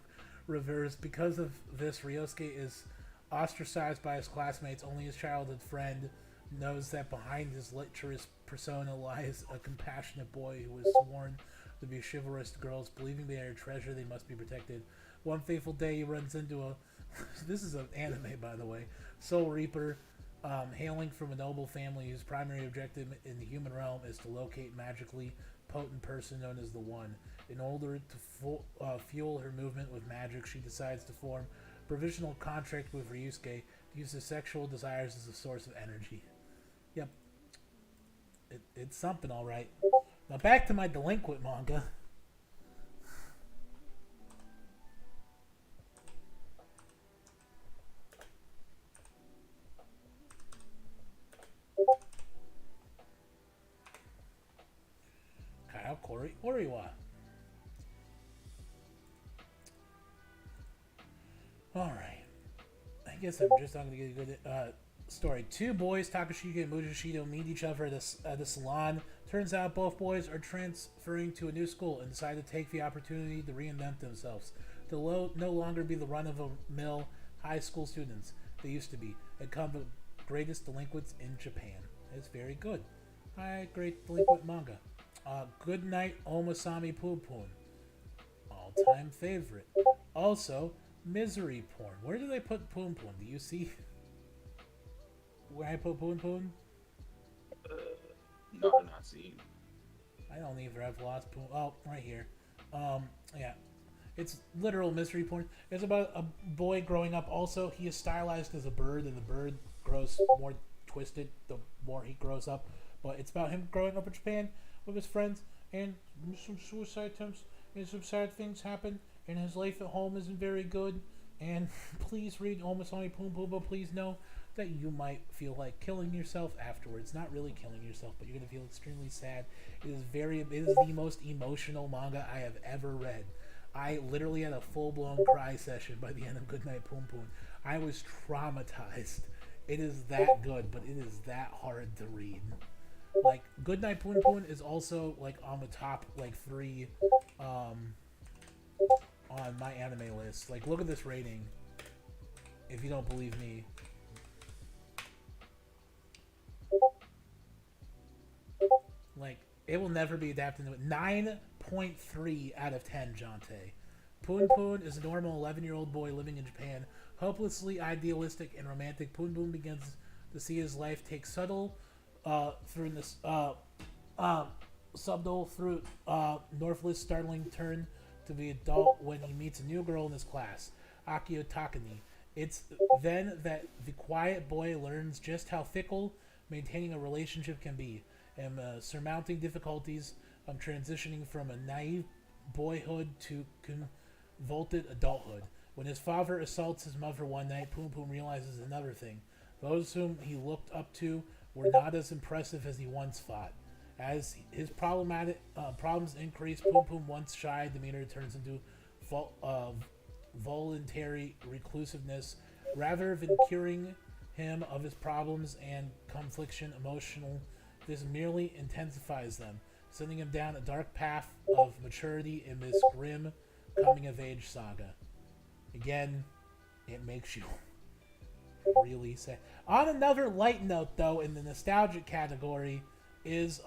reverse. Because of this, Ryosuke is ostracized by his classmates. Only his childhood friend knows that behind his lecherous persona lies a compassionate boy who is sworn to be chivalrous to girls. Believing they are a treasure, they must be protected. One fateful day, he runs into a... This is an anime, by the way. Soul Reaper, hailing from a noble family whose primary objective in the human realm is to locate magically potent person known as the One. In order to fuel her movement with magic, she decides to form a provisional contract with Ryusuke to use his sexual desires as a source of energy. Yep. It's something, alright. Now back to my delinquent manga. Oriwa. Alright. I guess I'm just not going to get a good story. Two boys, Takashika and Mujishido, meet each other at a salon. Turns out both boys are transferring to a new school and decide to take the opportunity to reinvent themselves. They'll no longer be the run-of-the-mill high school students they used to be. They become the greatest delinquents in Japan. It's very good. Great delinquent manga. Good Night Omasami Poon. All-time favorite. Also, Misery Porn. Where did I put Poon Poon? Do you see where I put Poon Poon? No, I'm not seeing. I don't either. I've lost Poon. Oh, right here. Yeah. It's literal mystery porn. It's about a boy growing up. Also, he is stylized as a bird, and the bird grows more twisted the more he grows up. But it's about him growing up in Japan with his friends, and some suicide attempts, and some sad things happen, and his life at home isn't very good. And please read Omasami Poon Poon, but please know that you might feel like killing yourself afterwards. Not really killing yourself, but you're going to feel extremely sad. It is the most emotional manga I have ever read. I literally had a full-blown cry session by the end of Goodnight Poon Poon. I was traumatized. It is that good, but it is that hard to read. Like, Goodnight Poon Poon is also, like, on the top, like, 3, on my anime list. Like, look at this rating. If you don't believe me. Like, it will never be adapted into it. 9.3 out of 10, Jonte. Poon Poon is a normal 11-year-old boy living in Japan. Hopelessly idealistic and romantic, Poon Poon begins to see his life take subtle through this subtle through Northwest startling turn to the adult when he meets a new girl in his class, Akio Takani. It's then that the quiet boy learns just how fickle maintaining a relationship can be, and surmounting difficulties of transitioning from a naive boyhood to convoluted adulthood. When his father assaults his mother one night, Poon Poon realizes another thing. Those whom he looked up to were not as impressive as he once thought. As his problems increase, Poon Poon, once shy demeanor turns into voluntary reclusiveness. Rather than curing him of his problems and confliction emotional, this merely intensifies them, sending him down a dark path of maturity in this grim coming-of-age saga. Again, it makes you really sad. On another light note, though, in the nostalgic category, is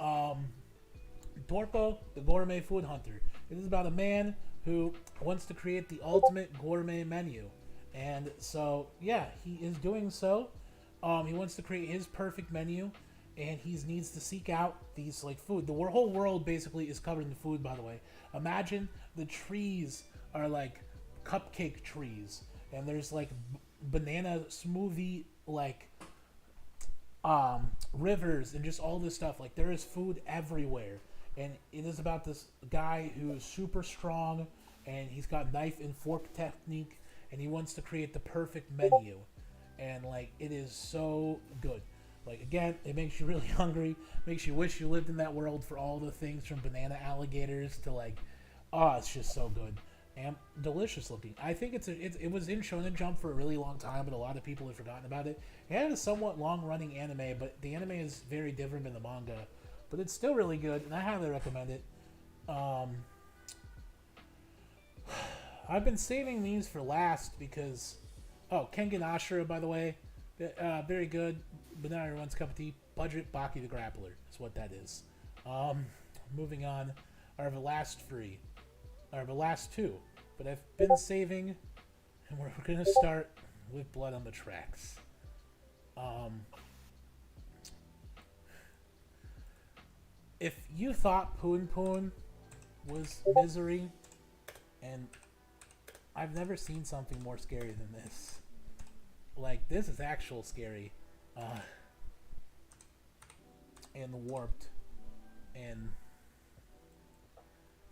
Dorko, the Gourmet Food Hunter. It is about a man who wants to create the ultimate gourmet menu. And so, yeah, he is doing so. He wants to create his perfect menu, and he needs to seek out these, like, food. The whole world basically is covered in food, by the way. Imagine the trees are, like, cupcake trees, and there's, like, banana smoothie, like, rivers, and just all this stuff. Like, there is food everywhere. And it is about this guy who is super strong, and he's got knife and fork technique, and he wants to create the perfect menu. And, like, it is so good. Like, again, it makes you really hungry, makes you wish you lived in that world for all the things from banana alligators to, like, oh, it's just so good. And delicious looking. I think it was in Shonen Jump for a really long time, but a lot of people have forgotten about it. It had a somewhat long-running anime, but the anime is very different than the manga. But it's still really good, and I highly recommend it. I've been saving these for last because... Oh, Kengan Ashura, by the way. Very good, but not everyone's cup of tea. Budget Baki the Grappler is what that is. Moving on. Are the last three. Or the last two. But I've been saving, and we're going to start with Blood on the Tracks. If you thought Poon Poon was misery, and I've never seen something more scary than this. Like, this is actual scary. And warped. And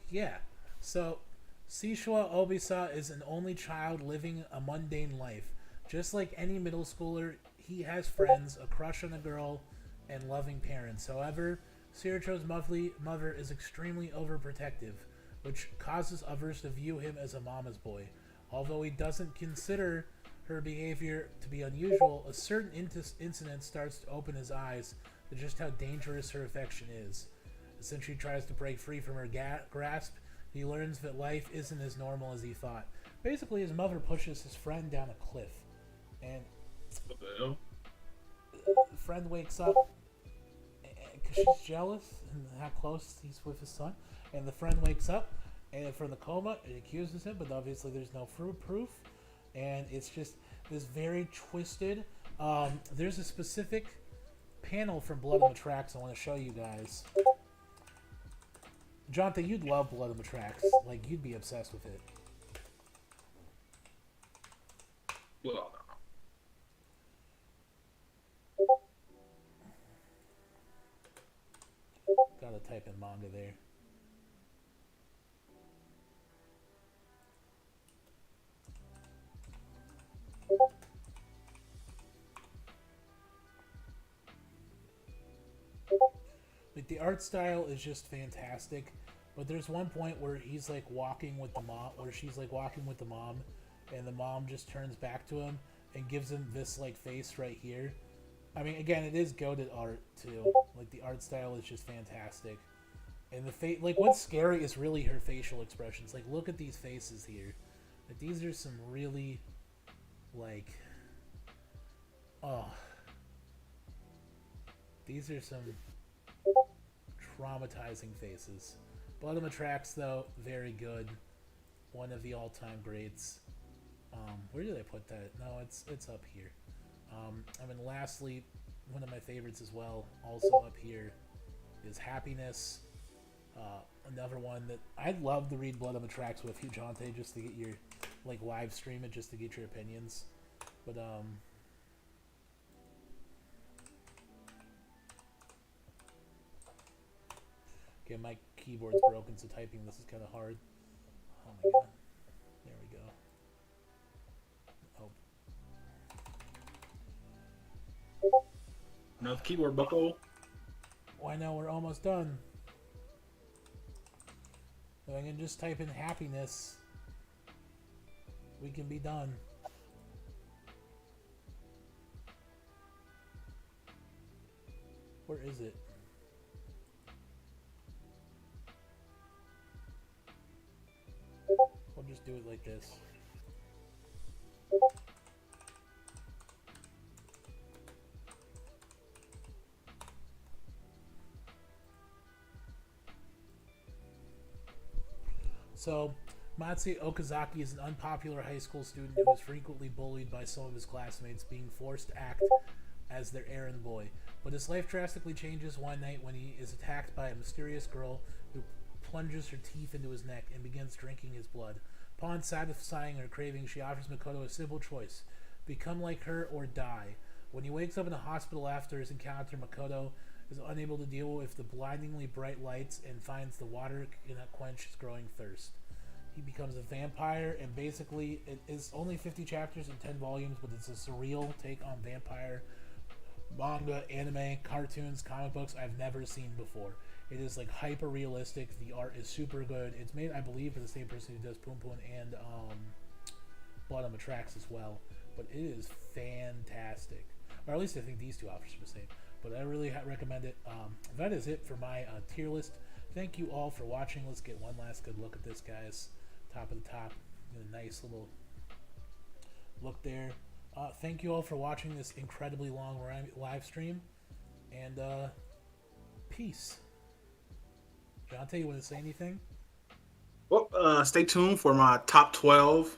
yeah. So, Seishua Obisa is an only child living a mundane life. Just like any middle schooler, he has friends, a crush on a girl, and loving parents. However, Siricho's mother is extremely overprotective, which causes others to view him as a mama's boy. Although he doesn't consider her behavior to be unusual, a certain incident starts to open his eyes to just how dangerous her affection is. Since she tries to break free from her grasp, he learns that life isn't as normal as he thought. Basically, his mother pushes his friend down a cliff, and what the hell? The friend wakes up because she's jealous and how close he's with his son. And the friend wakes up and from the coma and accuses him, but obviously there's no proof. And it's just this very twisted. There's a specific panel from Blood on the Tracks I want to show you guys. Jonathan, you'd love Blood on the Tracks. Like, you'd be obsessed with it. Well, Gotta type in manga there. Like, the art style is just fantastic, but there's one point where he's like walking with the mom, where she's like walking with the mom, and the mom just turns back to him and gives him this like face right here. I mean, again, it is goated art too. Like, the art style is just fantastic. And like what's scary is really her facial expressions. Like look at these faces here. Like these are some really like oh these are some traumatizing faces. Blood on the Tracks though, very good. One of the all-time greats. Where did I put that? No, it's up here. Lastly, one of my favorites as well, also up here, is Happiness. Another one that I'd love to read Blood on the Tracks with you, Jonte, just to get your live stream it, just to get your opinions. But okay, my keyboard's broken, so typing this is kind of hard. Oh my god, there we go. Oh. Another keyboard buckle. Why now we're almost done. If I can just type in Happiness, we can be done. Where is it? We'll just do it like this. So, Matsui Okazaki is an unpopular high school student who is frequently bullied by some of his classmates, being forced to act as their errand boy. But his life drastically changes one night when he is attacked by a mysterious girl who plunges her teeth into his neck and begins drinking his blood. Upon satisfying her craving, she offers Makoto a simple choice: become like her or die. When he wakes up in a hospital after his encounter, Makoto is unable to deal with the blindingly bright lights and finds the water cannot quench his growing thirst. He becomes a vampire, and basically it is only 50 chapters and 10 volumes, but it's a surreal take on vampire manga, anime, cartoons, comic books I've never seen before. It is like hyper realistic. The art is super good. It's made, I believe, by the same person who does Poon Poon and Blood on the Tracks as well. But it is fantastic. Or at least I think these two authors are the same. But I really recommend it. That is it for my tier list. Thank you all for watching. Let's get one last good look at this, guys. Top of the top. A nice little look there. Thank you all for watching this incredibly long live stream. And peace. Jonte, you want to say anything? Well, stay tuned for my top 12